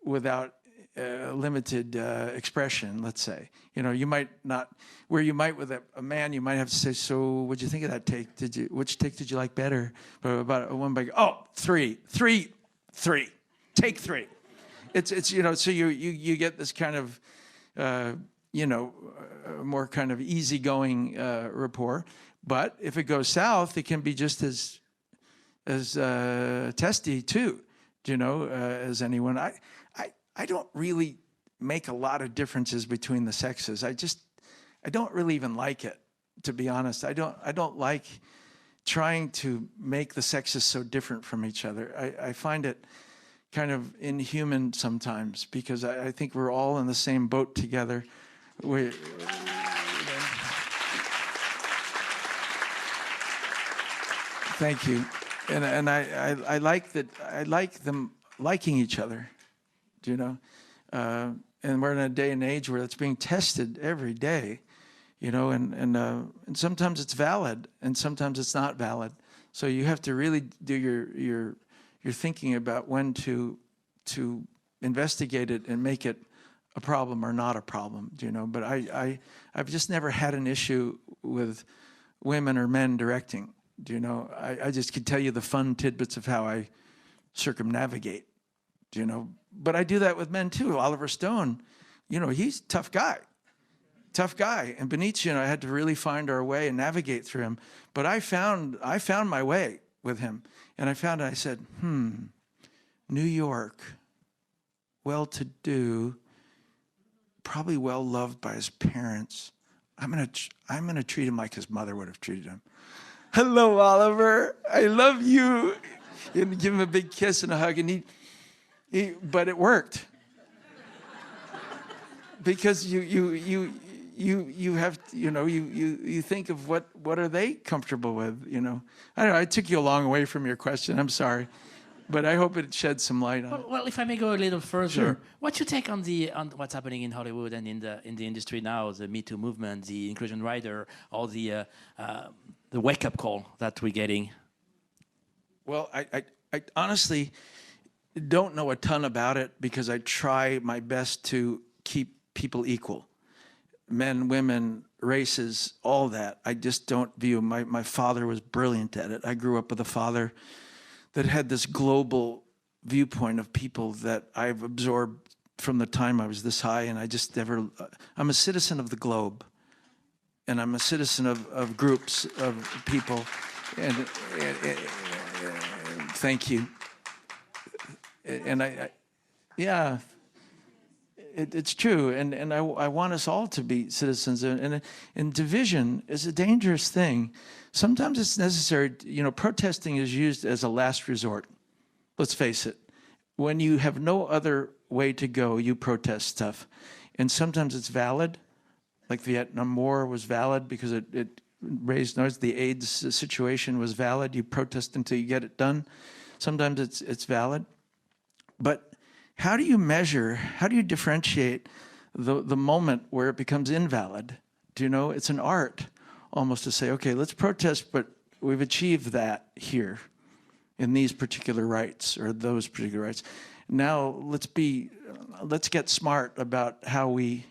without limited expression, let's say. You know, you might not, where you might with a man, you might have to say, so what'd you think of that take? Which take did you like better? But about a woman, oh, three, take three. It's you know, so you get this kind of, you know, more kind of easygoing rapport. But if it goes south, it can be just as testy too, you know, as anyone. I don't really make a lot of differences between the sexes. I don't really even like it, to be honest. I don't like trying to make the sexes so different from each other. I find it kind of inhuman sometimes, because I think we're all in the same boat together. Thank you. And I like that. I like them liking each other, you know. And we're in a day and age where it's being tested every day, you know. And sometimes it's valid, and sometimes it's not valid. So you have to really do your thinking about when to investigate it and make it a problem or not a problem, you know. But I've just never had an issue with women or men directing. Do you know? I just could tell you the fun tidbits of how I circumnavigate, you know. But I do that with men too. Oliver Stone, you know, he's a tough guy. And Benicio, you know, I had to really find our way and navigate through him. But I found my way with him. And I said, New York, well-to-do, probably well-loved by his parents. I'm gonna treat him like his mother would have treated him. Hello, Oliver. I love you. And give him a big kiss and a hug, and but it worked. Because you have, you know, you think of what are they comfortable with, you know. I don't know, I took you a long way from your question. I'm sorry. But I hope it sheds some light on it. Well, if I may go a little further, Sure. What's your take on what's happening in Hollywood and in the industry now, the Me Too movement, the inclusion rider, all the wake-up call that we're getting? Well, I honestly don't know a ton about it, because I try my best to keep people equal. Men, women, races, all that. I just don't view, my father was brilliant at it. I grew up with a father that had this global viewpoint of people that I've absorbed from the time I was this high, and I just never, I'm a citizen of the globe, and I'm a citizen of groups of people, and thank you. And yeah, it's true, and I want us all to be citizens, and division is a dangerous thing. Sometimes it's necessary, you know, protesting is used as a last resort. Let's face it. When you have no other way to go, you protest stuff. And sometimes it's valid, like the Vietnam War was valid because it raised noise. The AIDS situation was valid. You protest until you get it done. Sometimes it's valid. But how do you measure, how do you differentiate the moment where it becomes invalid? Do you know, it's an art almost to say, okay, let's protest, but we've achieved that here in these particular rights or those particular rights. Now let's get smart about how we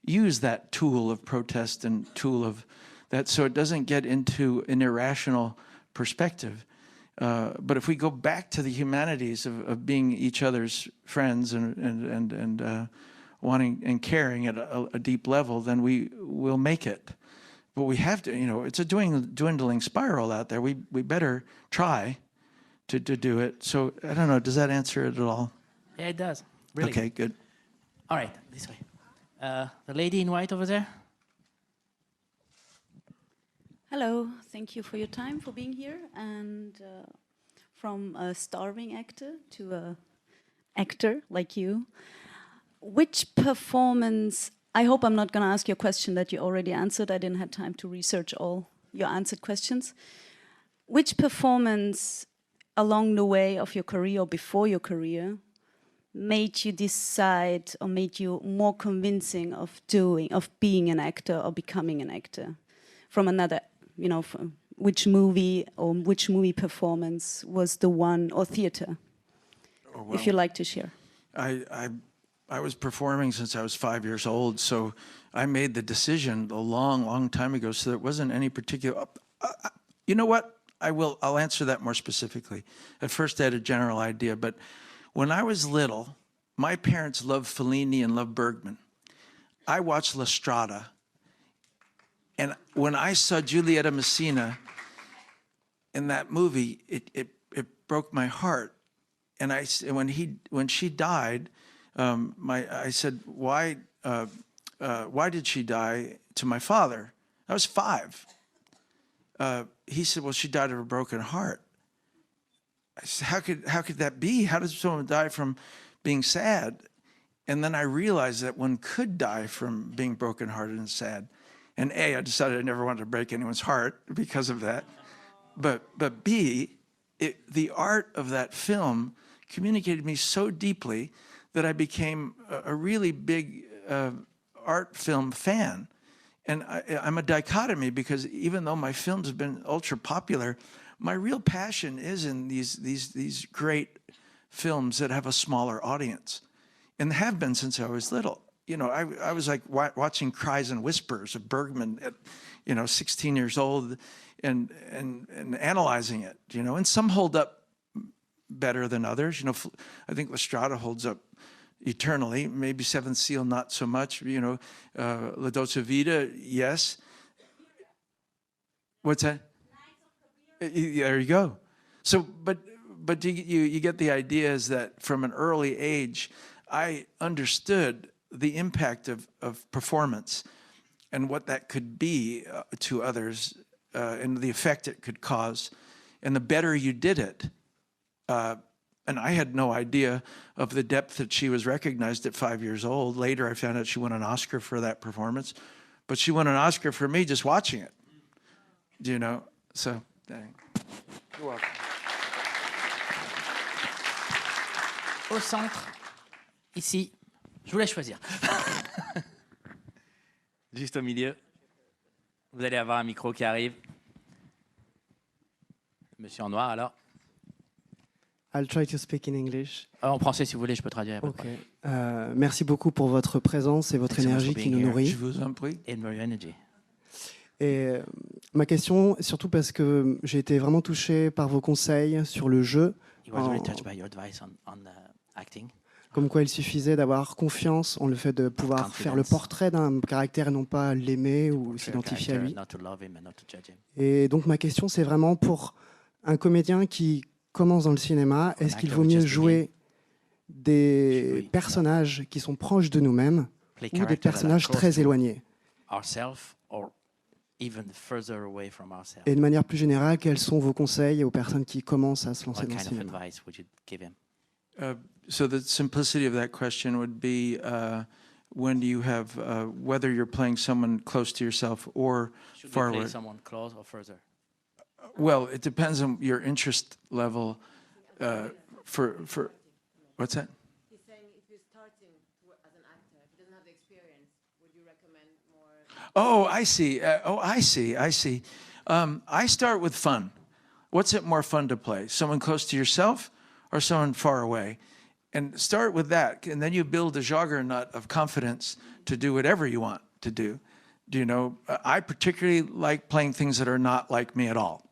use that tool of protest and tool of that, so it doesn't get into an irrational perspective. But if we go back to the humanities of being each other's friends and wanting and caring at a deep level, then we will make it. But we have to, you know, it's a dwindling spiral out there. We better try to do it. So I don't know, does that answer it at all? Yeah, it does. Really. Okay, good. All right, this way. The lady in white over there. Hello, thank you for your time, for being here. And from a starving actor to a actor like you, which performance, I hope I'm not going to ask you a question that you already answered. I didn't have time to research all your answered questions. Which performance along the way of your career or before your career made you decide or made you more convincing of being an actor or becoming an actor? From another, from which movie or which movie performance was the one, or theater, if you like to share? I was performing since I was 5 years old, so I made the decision a long, long time ago. So there wasn't any particular. You know what? I'll answer that more specifically. At first, I had a general idea, but when I was little, my parents loved Fellini and loved Bergman. I watched La Strada, and when I saw Giulietta Messina in that movie, it broke my heart. And when she died. I said, why did she die, to my father? I was 5. He said, well, she died of a broken heart. I said, how could that be? How does someone die from being sad? And then I realized that one could die from being brokenhearted and sad. And A, I decided I never wanted to break anyone's heart because of that. But B, the art of that film communicated me so deeply that I became a really big art film fan. And I'm a dichotomy, because even though my films have been ultra popular, my real passion is in these great films that have a smaller audience, and have been since I was little. I was like watching Cries and Whispers of Bergman at 16 years old, and analyzing it, and some hold up better than others. I think La Strada holds up eternally. Maybe Seventh Seal not so much. La Dolce Vita, yes. What's that? There you go. So, but you get the idea is that from an early age, I understood the impact of performance and what that could be to others, and the effect it could cause. And the better you did it, and I had no idea of the depth that she was recognized at 5 years old. Later, I found out she won an Oscar for that performance. But she won an Oscar for me just watching it. So, dang. You're welcome. Au centre, ici. Je vous laisse choisir. Juste au milieu. Vous allez avoir un micro qui arrive. Monsieur en noir, alors. I'll try to speak in English. En français, si vous voulez, je peux traduire. Okay. Merci beaucoup pour votre présence et votre énergie qui nous nourrit. Je vous en prie. Et ma question, surtout parce que j'ai été vraiment touché par vos conseils sur le jeu. Comme quoi il suffisait d'avoir confiance en le fait de pouvoir faire le portrait d'un caractère et non pas l'aimer ou s'identifier à lui. Et donc ma question, c'est vraiment pour un comédien qui commence dans le cinéma, est-ce qu'il vaut mieux jouer des personnages qui sont proches de nous-mêmes ou des personnages très éloignés? Et de manière plus générale, quels sont vos conseils aux personnes qui commencent à se lancer dans le cinéma? So the simplicity of that question would be when you have, whether you're playing someone close to yourself or far away. Someone close or further? Well, it depends on your interest level. For what's that? He's saying if you're starting as an actor, if he doesn't have the experience, would you recommend more? Oh, I see. I see. I start with fun. What's it more fun to play? Someone close to yourself or someone far away? And start with that, and then you build a juggernaut of confidence to do whatever you want to do. I particularly like playing things that are not like me at all.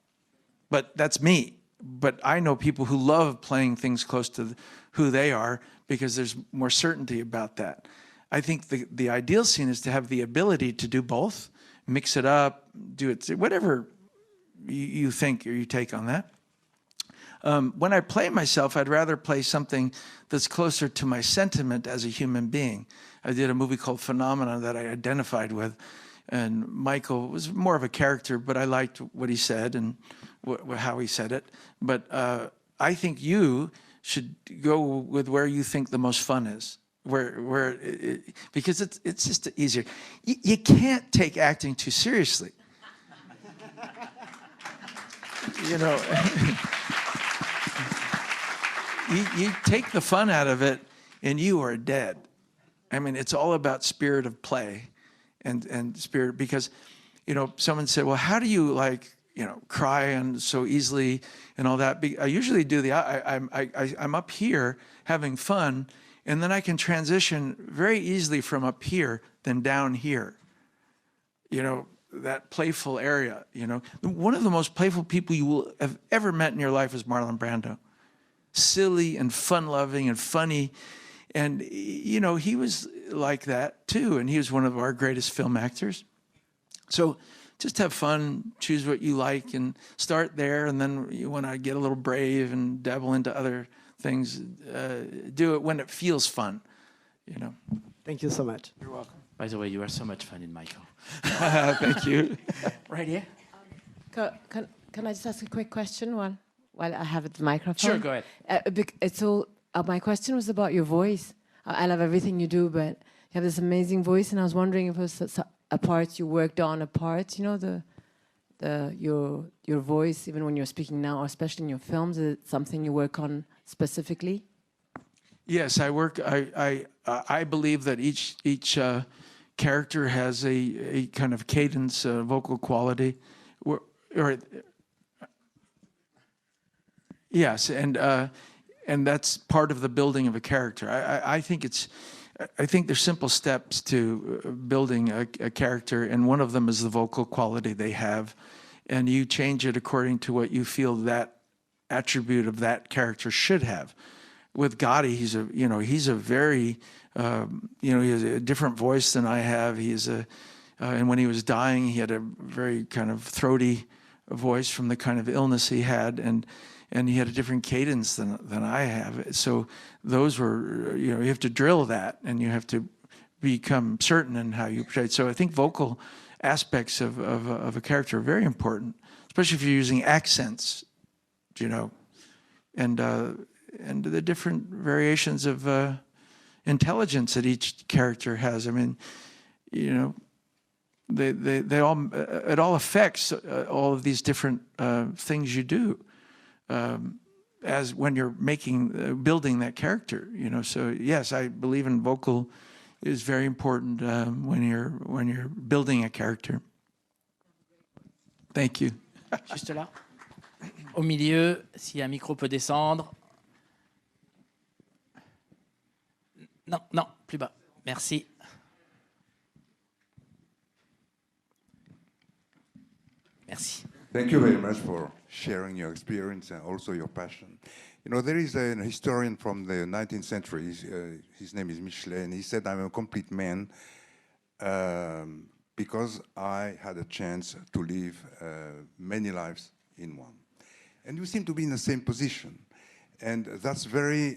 But that's me. But I know people who love playing things close to who they are because there's more certainty about that. I think the ideal scene is to have the ability to do both, mix it up, do it, whatever you think or you take on that. When I play myself, I'd rather play something that's closer to my sentiment as a human being. I did a movie called Phenomena that I identified with, and Michael was more of a character, but I liked what he said and how he said it. But I think you should go with where you think the most fun is, because it's just easier. You can't take acting too seriously. You know, you take the fun out of it, and you are dead. I mean, it's all about spirit of play, and spirit. Because, you know, someone said, "Well, how do you cry and so easily and all that?" I usually do I'm up here having fun, and then I can transition very easily from up here than down here. You know, that playful area. You know, one of the most playful people you will have ever met in your life is Marlon Brando. Silly and fun-loving and funny. And, you know, he was like that too. And he was one of our greatest film actors. So just have fun, choose what you like, and start there. And then you want to get a little brave and dabble into other things. Do it when it feels fun, you know. Thank you so much. You're welcome. By the way, you are so much fun in Michael. Thank you. Right here. Can I just ask a quick question while I have the microphone? Sure, go ahead. My question was about your voice. I love everything you do, but you have this amazing voice, and I was wondering if it was a part you worked on, you know, your voice, even when you're speaking now, or especially in your films, is it something you work on specifically? Yes, I work. I believe that each character has a kind of cadence, vocal quality, yes, and that's part of the building of a character. I think there's simple steps to building a character, and one of them is the vocal quality they have, and you change it according to what you feel that attribute of that character should have. With Gotti, he's a very, he has a different voice than I have. And when he was dying, he had a very kind of throaty voice from the kind of illness he had, and he had a different cadence than I have. So those were, you have to drill that, and you have to become certain in how you portray it. So I think vocal aspects of a character are very important, especially if you're using accents, and the different variations of intelligence that each character has. I mean, they all, it all affects all of these different things you do as when you're building that character. So yes, I believe in vocal is very important when you're building a character. Thank you. Juste là. Au milieu, si un micro peut descendre. Non, plus bas. Merci. Merci. Thank you very much for sharing your experience and also your passion. There is a historian from the 19th century, his name is Michelet, and he said, "I'm a complete man because I had a chance to live many lives in one." And you seem to be in the same position. And that's very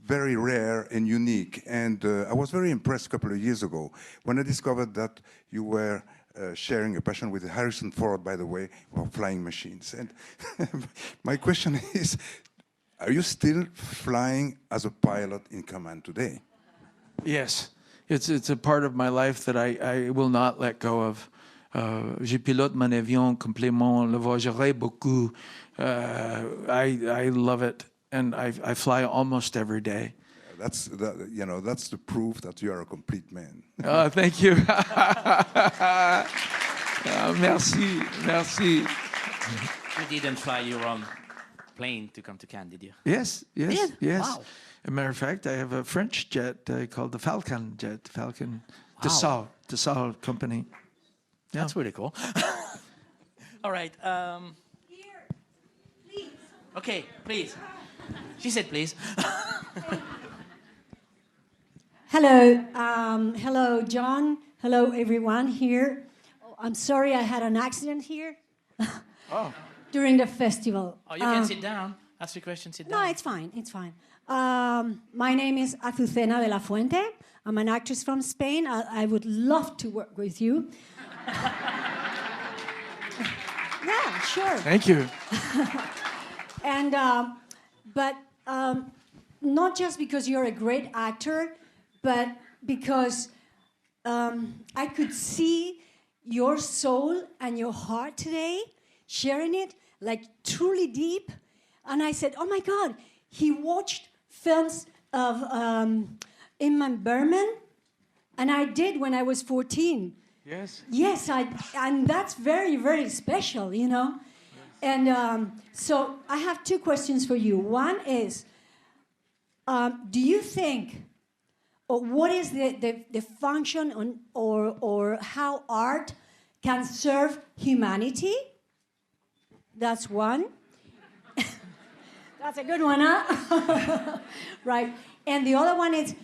rare and unique. And I was very impressed a couple of years ago when I discovered that you were sharing a passion with Harrison Ford, by the way, for flying machines. And my question is, are you still flying as a pilot in command today? Yes, it's a part of my life that I will not let go of. Je pilote mon avion complètement, le voyagerai beaucoup. I love it, and I fly almost every day. That's the proof that you are a complete man. Oh, thank you. Merci. You didn't fly your own plane to come to Cannes, did you? Yes. Wow. As a matter of fact, I have a French jet called the Falcon jet, Falcon Wow. Dassault company. Yeah. That's really cool. All right. Here, please. Okay, please. She said please. Hello, John. Hello, everyone here. Oh, I'm sorry I had an accident here during the festival. Oh, you can sit down. Ask your question, sit down. No, it's fine. My name is Azucena de la Fuente. I'm an actress from Spain. I would love to work with you. Yeah, sure. Thank you. And but not just because you're a great actor, but because I could see your soul and your heart today, sharing it like truly deep. And I said, oh my God, he watched films of Ingmar Bergman, and I did when I was 14. Yes. Yes, and that's very, very special, you know. Yes. And so I have two questions for you. One is, do you think, or what is the function or how art can serve humanity? That's one. That's a good one, huh? Right. And the other one is,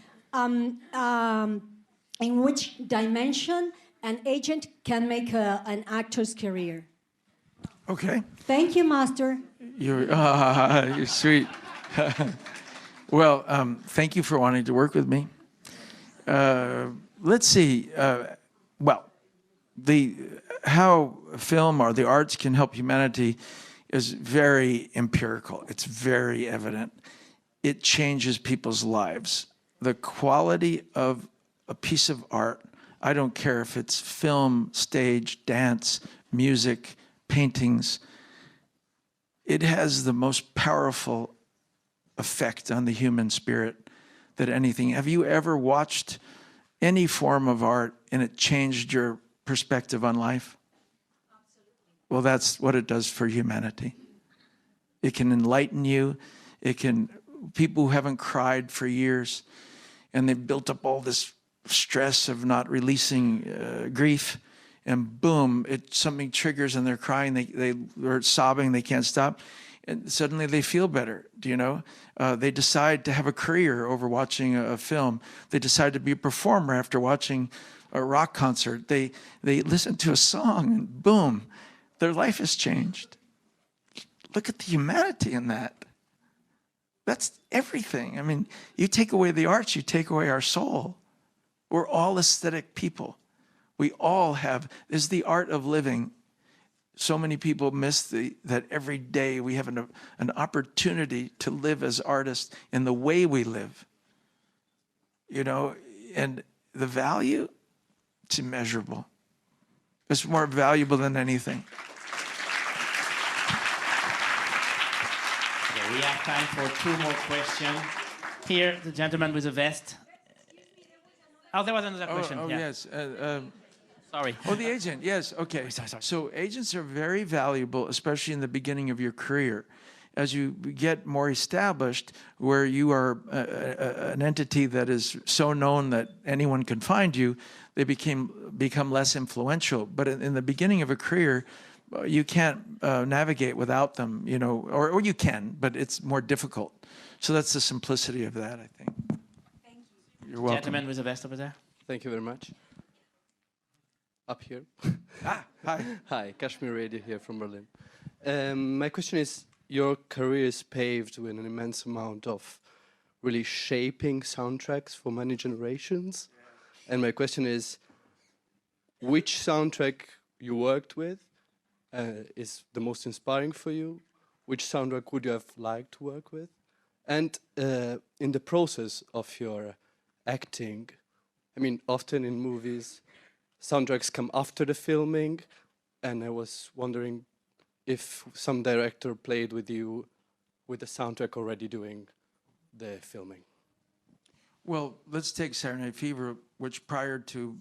in which dimension an agent can make an actor's career? Okay. Thank you, Master. You're sweet. Well, thank you for wanting to work with me. Let's see. How film or the arts can help humanity is very empirical. It's very evident. It changes people's lives. The quality of a piece of art, I don't care if it's film, stage, dance, music, paintings, it has the most powerful effect on the human spirit than anything. Have you ever watched any form of art and it changed your perspective on life? Absolutely. Well, that's what it does for humanity. It can enlighten you. It can, people who haven't cried for years and they've built up all this stress of not releasing grief, and boom, something triggers and they're crying, they're sobbing, they can't stop, and suddenly they feel better. Do you know? They decide to have a career over watching a film. They decide to be a performer after watching a rock concert. They listen to a song and boom, their life has changed. Look at the humanity in that. That's everything. I mean, you take away the arts, you take away our soul. We're all aesthetic people. We all have, this is the art of living. So many people miss that every day we have an opportunity to live as artists in the way we live. You know, and the value, it's immeasurable. It's more valuable than anything. Okay, we have time for two more questions. Here, the gentleman with the vest. Oh, there was another question. Oh, yeah. Yes. Sorry. Oh, the agent. Yes. Okay. Sorry. So agents are very valuable, especially in the beginning of your career. As you get more established, where you are an entity that is so known that anyone can find you, they become less influential. But in the beginning of a career, you can't navigate without them, you know, or you can, but it's more difficult. So that's the simplicity of that, I think. Thank you. You're welcome. Gentleman with the vest over there. Thank you very much. Up here. Hi. Hi, Kashmir Radio here from Berlin. My question is, your career is paved with an immense amount of really shaping soundtracks for many generations. Yeah. And my question is, which soundtrack you worked with is the most inspiring for you? Which soundtrack would you have liked to work with? And in the process of your acting, I mean, often in movies, soundtracks come after the filming, and I was wondering if some director played with you with the soundtrack already doing the filming. Well, let's take Saturday Night Fever, which prior to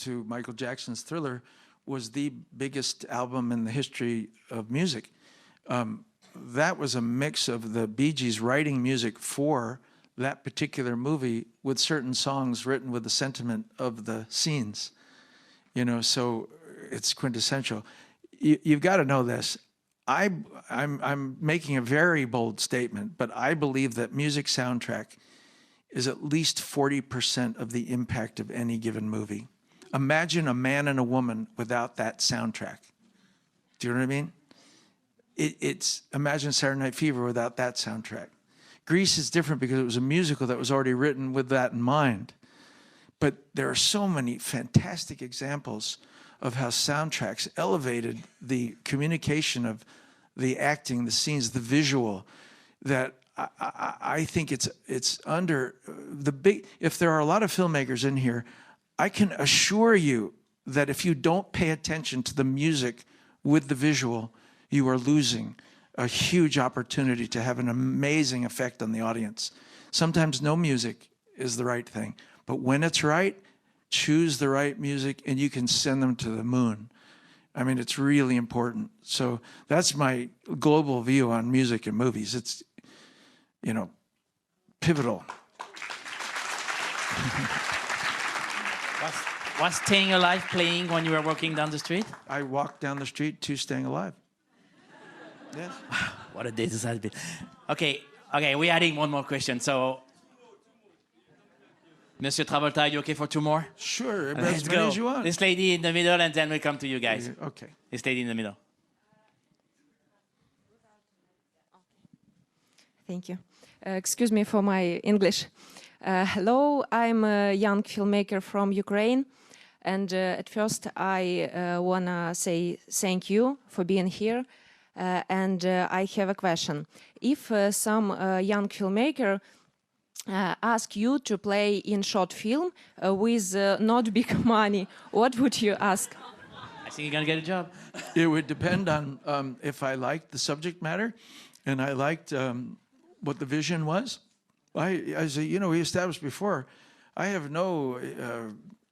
Michael Jackson's Thriller was the biggest album in the history of music. That was a mix of the Bee Gees writing music for that particular movie with certain songs written with the sentiment of the scenes. You know, so it's quintessential. You've got to know this. I'm making a very bold statement, but I believe that music soundtrack is at least 40% of the impact of any given movie. Imagine a man and a woman without that soundtrack. Do you know what I mean? Imagine Saturday Night Fever without that soundtrack. Grease is different because it was a musical that was already written with that in mind. But there are so many fantastic examples of how soundtracks elevated the communication of the acting, the scenes, the visual, that I think it's under the big. If there are a lot of filmmakers in here, I can assure you that if you don't pay attention to the music with the visual, you are losing a huge opportunity to have an amazing effect on the audience. Sometimes no music is the right thing, but when it's right, choose the right music and you can send them to the moon. I mean, it's really important. So that's my global view on music and movies. It's, you know, pivotal. Was Staying Alive playing when you were walking down the street? I walked down the street to Staying Alive. Yes. What a day this has been. Okay, we're adding one more question. So, Monsieur Travolta, are you okay for two more? Sure, Let's as many go. as you want. This lady in the middle, and then we come to you guys. Okay. This lady in the middle. Thank you. Excuse me for my English. Hello, I'm a young filmmaker from Ukraine. And at first, I want to say thank you for being here. And I have a question. If some young filmmaker ask you to play in short film with not big money, what would you ask? I think you're going to get a job. It would depend on if I liked the subject matter and I liked what the vision was. As you know, we established before, I have no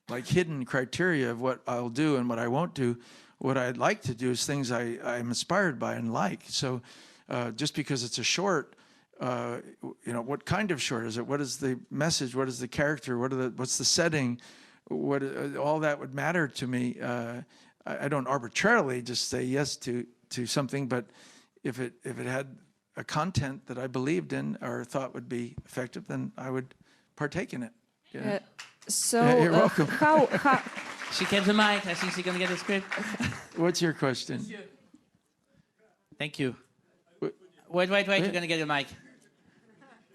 like hidden criteria of what I'll do and what I won't do. What I'd like to do is things I'm inspired by and like. So just because it's a short, you know, what kind of short is it? What is the message? What is the character? What's the setting? All that would matter to me. I don't arbitrarily just say yes to something, but if it had a content that I believed in or thought would be effective, then I would partake in it. Yeah. So you're welcome. How She kept the mic. I think she's going to get the script. What's your question? Thank you. Wait. You're going to get the mic.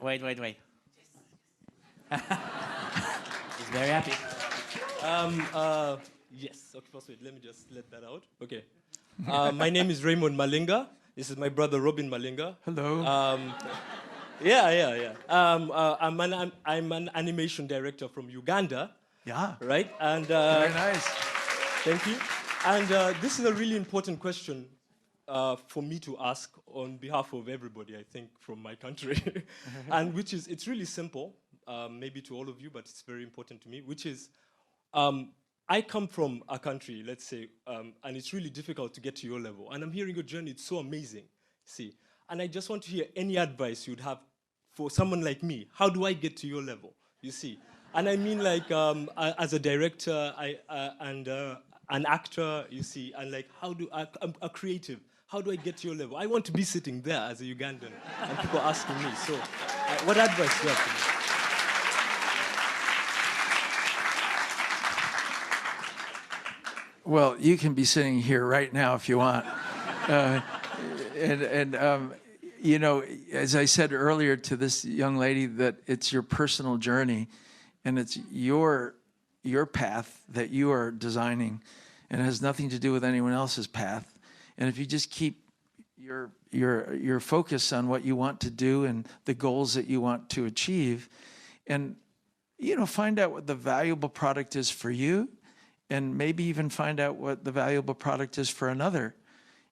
Wait. He's very happy. Yes. Okay, first wait. Let me just let that out. Okay. My name is Raymond Malinga. This is my brother Robin Malinga. Hello. Yeah. I'm an animation director from Uganda. Yeah. Right? And very nice. Thank you. And this is a really important question for me to ask on behalf of everybody, I think, from my country. And which is, it's really simple, maybe to all of you, but it's very important to me, which is, I come from a country, let's say, and it's really difficult to get to your level. And I'm hearing your journey, it's so amazing, see. And I just want to hear any advice you'd have for someone like me. How do I get to your level, you see? And I mean, like, as a director and an actor, you see, and like, I'm a creative. How do I get to your level? I want to be sitting there as a Ugandan, and people asking me. So, what advice do you have for me? Well, you can be sitting here right now if you want. You know, as I said earlier to this young lady, that it's your personal journey and it's your path that you are designing, and it has nothing to do with anyone else's path. And if you just keep your focus on what you want to do and the goals that you want to achieve, and, you know, find out what the valuable product is for you, and maybe even find out what the valuable product is for another.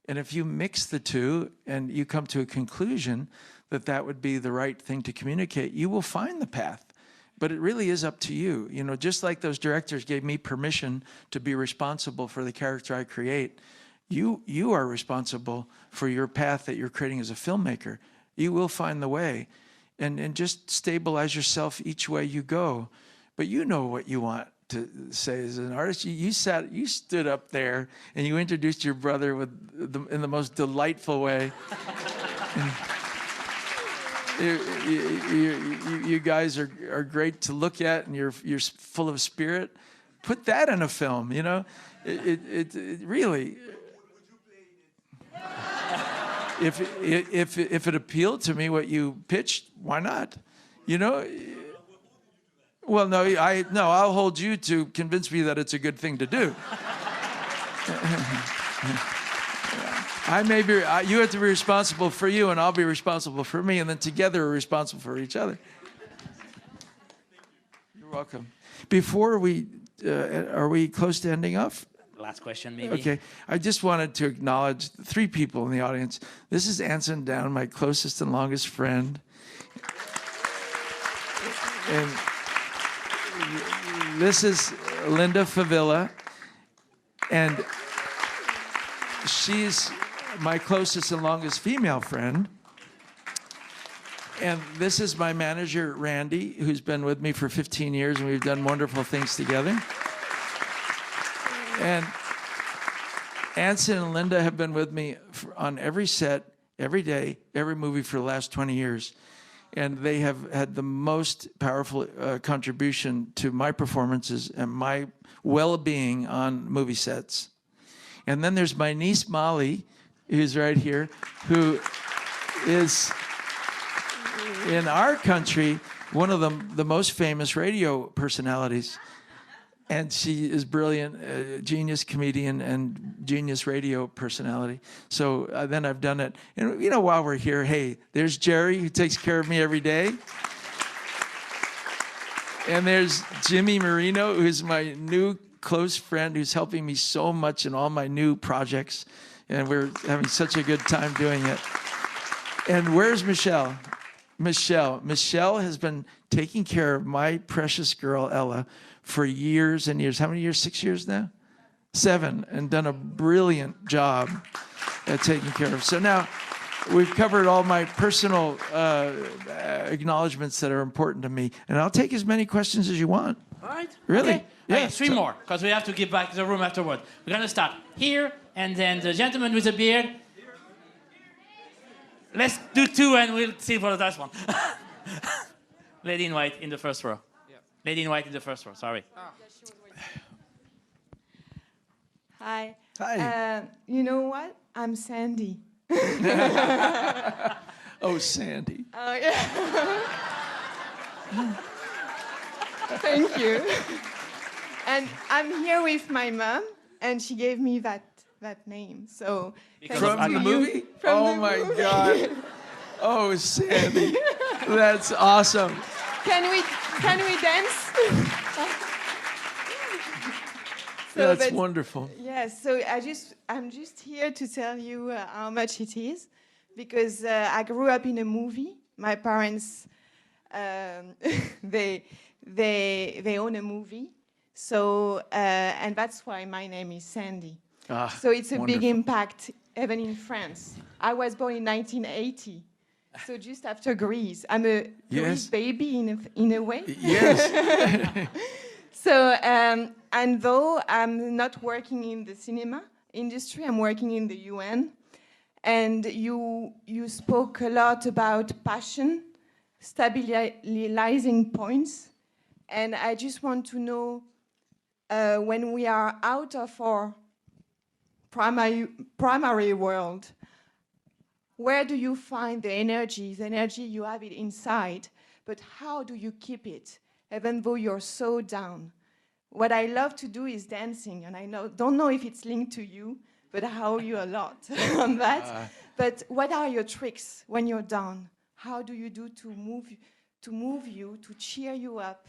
And if you mix the two and you come to a conclusion that that would be the right thing to communicate, you will find the path. But it really is up to you. You know, just like those directors gave me permission to be responsible for the character I create, you are responsible for your path that you're creating as a filmmaker. You will find the way. And just stabilize yourself each way you go. But you know what you want to say as an artist. You stood up there and you introduced your brother in the most delightful way. You guys are great to look at, and you're full of spirit. Put that in a film, you know. It really. if it appealed to me what you pitched, why not? You know. Well, no, I'll hold you to convince me that it's a good thing to do. I may be. You have to be responsible for you, and I'll be responsible for me, and then together we're responsible for each other. You're welcome. Before we, are we close to ending off? Last question, maybe. Okay. I just wanted to acknowledge 3 people in the audience. This is Anson Down, my closest and longest friend. And this is Linda Favilla. And she's my closest and longest female friend. And this is my manager, Randy, who's been with me for 15 years, and we've done wonderful things together. And Anson and Linda have been with me on every set, every day, every movie for the last 20 years. And they have had the most powerful contribution to my performances and my well-being on movie sets. And then there's my niece, Molly, who's right here, who is, in our country, one of the most famous radio personalities. And she is brilliant, genius comedian and genius radio personality. So then I've done it. And, you know, while we're here, hey, there's Jerry, who takes care of me every day. And there's Jimmy Marino, who's my new close friend, who's helping me so much in all my new projects. And we're having such a good time doing it. And where's Michelle? Michelle has been taking care of my precious girl, Ella, for years and years. How many years? 6 years now? 7, and done a brilliant job at taking care of. So now we've covered all my personal acknowledgments that are important to me, and I'll take as many questions as you want. All right. Really? Okay. Yeah. Okay, 3 more, because we have to get back to the room afterward. We're going to start here, and then the gentleman with the beard. Let's do 2, and we'll see for the last one. Lady in white in the first row. Lady in white in the first row, sorry. Hi. Hi. You know what? I'm Sandy. Oh, Sandy. Oh, yeah. Thank you. And I'm here with my mom, and she gave me that name. So From the movie? From my movie. God. Oh, Sandy. That's awesome. Can we dance? That's wonderful. Yes, so I'm just here to tell you how much it is, because I grew up in a movie. My parents, they own a movie, so and that's why my name is Sandy. So it's a big impact even in France. I was born in 1980. So just after Greece, I'm a Greece baby in a way. Yes. So and though I'm not working in the cinema industry, I'm working in the UN. And you spoke a lot about passion, stabilizing points, and I just want to know when we are out of our primary world. Where do you find the energy? The energy, you have it inside, but how do you keep it, even though you're so down? What I love to do is dancing, and I don't know if it's linked to you, but I owe you a lot on that. But what are your tricks when you're down? How do you do to move you, to cheer you up?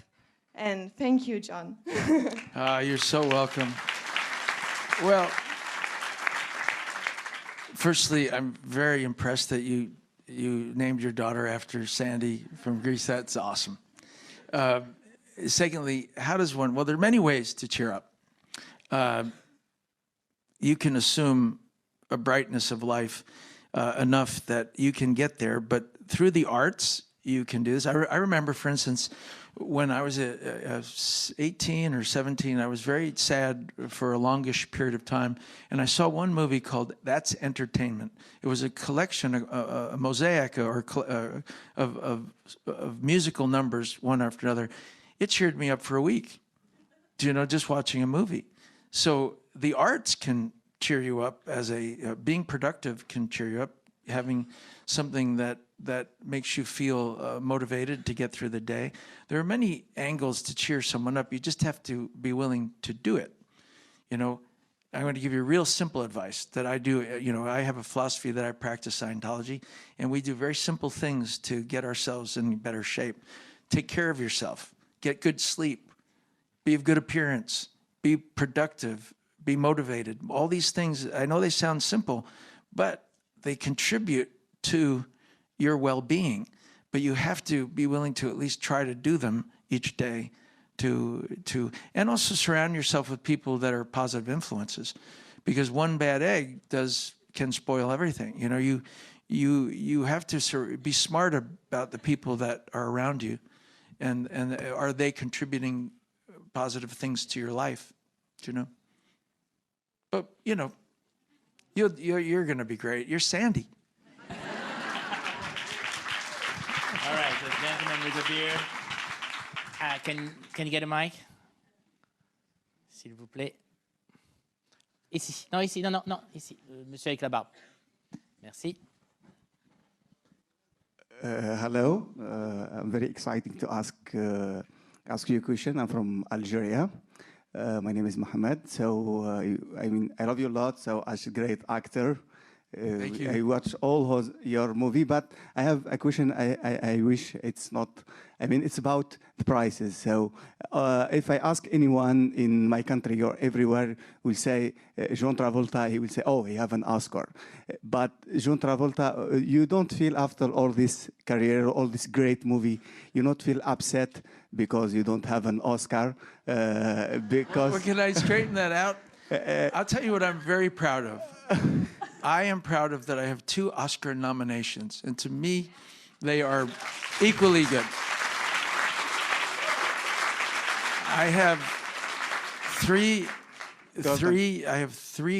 And thank you, John. You're so welcome. Well, firstly, I'm very impressed that you named your daughter after Sandy from Greece. That's awesome. Secondly, how does one? Well, there are many ways to cheer up. You can assume a brightness of life enough that you can get there, but through the arts, you can do this. I remember, for instance, when I was 18 or 17, I was very sad for a longish period of time, and I saw one movie called That's Entertainment. It was a collection, a mosaic of musical numbers, one after another. It cheered me up for a week, just watching a movie. So the arts can cheer you up being productive can cheer you up. having something that makes you feel motivated to get through the day. There are many angles to cheer someone up. You just have to be willing to do it. You know, I'm going to give you real simple advice that I do. You know, I have a philosophy that I practice Scientology, and we do very simple things to get ourselves in better shape. Take care of yourself. Get good sleep. Be of good appearance. Be productive. Be motivated. All these things, I know they sound simple, but they contribute to your well-being. But you have to be willing to at least try to do them each day. And also surround yourself with people that are positive influences, because one bad egg can spoil everything. You know, you have to be smart about the people that are around you, and are they contributing positive things to your life? You know. But you know, you're going to be great. You're Sandy. All right, the gentleman with the beer. Can you get a mic? S'il vous plaît. Ici. Non, ici. Non, ici. Monsieur avec la barbe. Merci. Hello. I'm very excited to ask you a question. I'm from Algeria. My name is Mohamed. So, I love you a lot. So, as a great actor, Thank you. I watch all your movie, but I have a question. I wish it's not. It's about the prices. So, if I ask anyone in my country or everywhere, will say John Travolta, he will say, "Oh, he have an Oscar." But John Travolta, you don't feel after all this career, all this great movie, you not feel upset because you don't have an Oscar? Because Well, can I straighten that out? I'll tell you what I'm very proud of. I am proud of that I have 2 Oscar nominations, and to me, they are equally good. I have three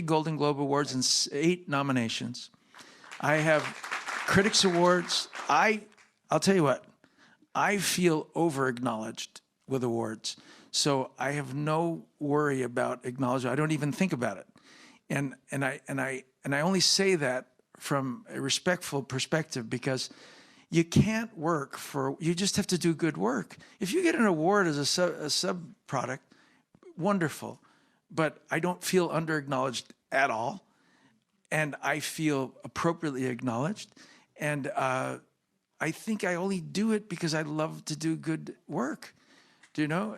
Golden Globe Awards and 8 nominations. I have Critics Awards. I'll tell you what, I feel over-acknowledged with awards. So I have no worry about acknowledgement. I don't even think about it. And I only say that from a respectful perspective, because you can't work you just have to do good work. If you get an award as a sub-product, wonderful. But I don't feel under-acknowledged at all. And I feel appropriately acknowledged. And I think I only do it because I love to do good work. Do you know?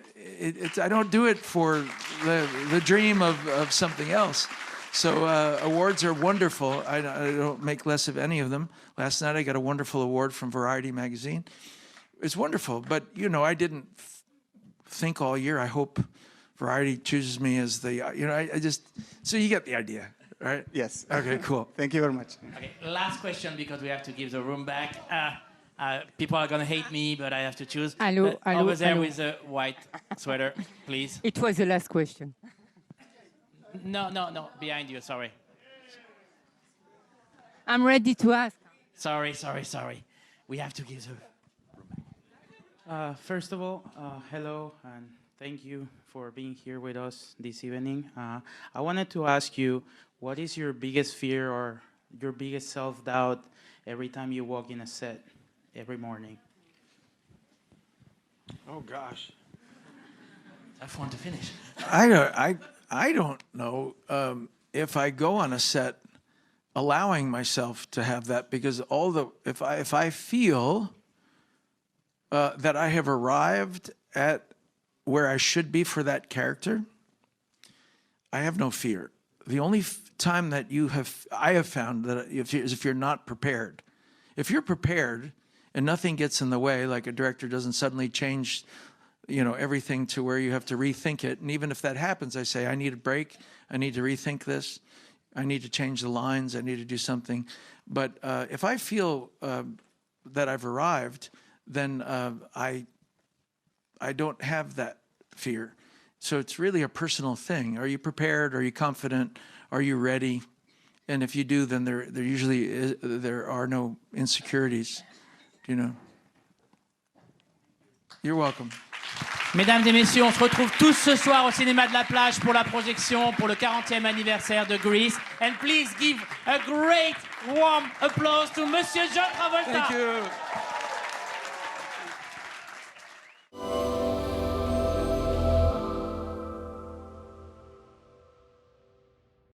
I don't do it for the dream of something else. So awards are wonderful. I don't make less of any of them. Last night I got a wonderful award from Variety magazine. It's wonderful, but you know, I didn't think all year. I hope Variety chooses me as the, I just, so you get the idea, right? Yes. Okay, cool. Thank you very much. Okay, last question, because we have to give the room back. People are going to hate me, but I have to choose. Over there with the white sweater, please. It was the last question. No, behind you, sorry. I'm ready to ask. Sorry. We have to give the room back. First of all, hello, and thank you for being here with us this evening. I wanted to ask you, what is your biggest fear or your biggest self-doubt every time you walk in a set, every morning? Oh, gosh. Tough one to finish. I don't know if I go on a set allowing myself to have that, because if I feel that I have arrived at where I should be for that character, I have no fear. The only time that I have found that if you're not prepared. If you're prepared and nothing gets in the way, like a director doesn't suddenly change everything to where you have to rethink it. And even if that happens, I say, I need a break. I need to rethink this. I need to change the lines. I need to do something. But if I feel that I've arrived, then I don't have that fear. So it's really a personal thing. Are you prepared? Are you confident? Are you ready? And if you do, then there are no insecurities, You're welcome. Mesdames et messieurs, on se retrouve tous ce soir au cinéma de la plage pour la projection pour le 40e anniversaire de Grease. And please give a great warm applause to Monsieur John Travolta. Thank you.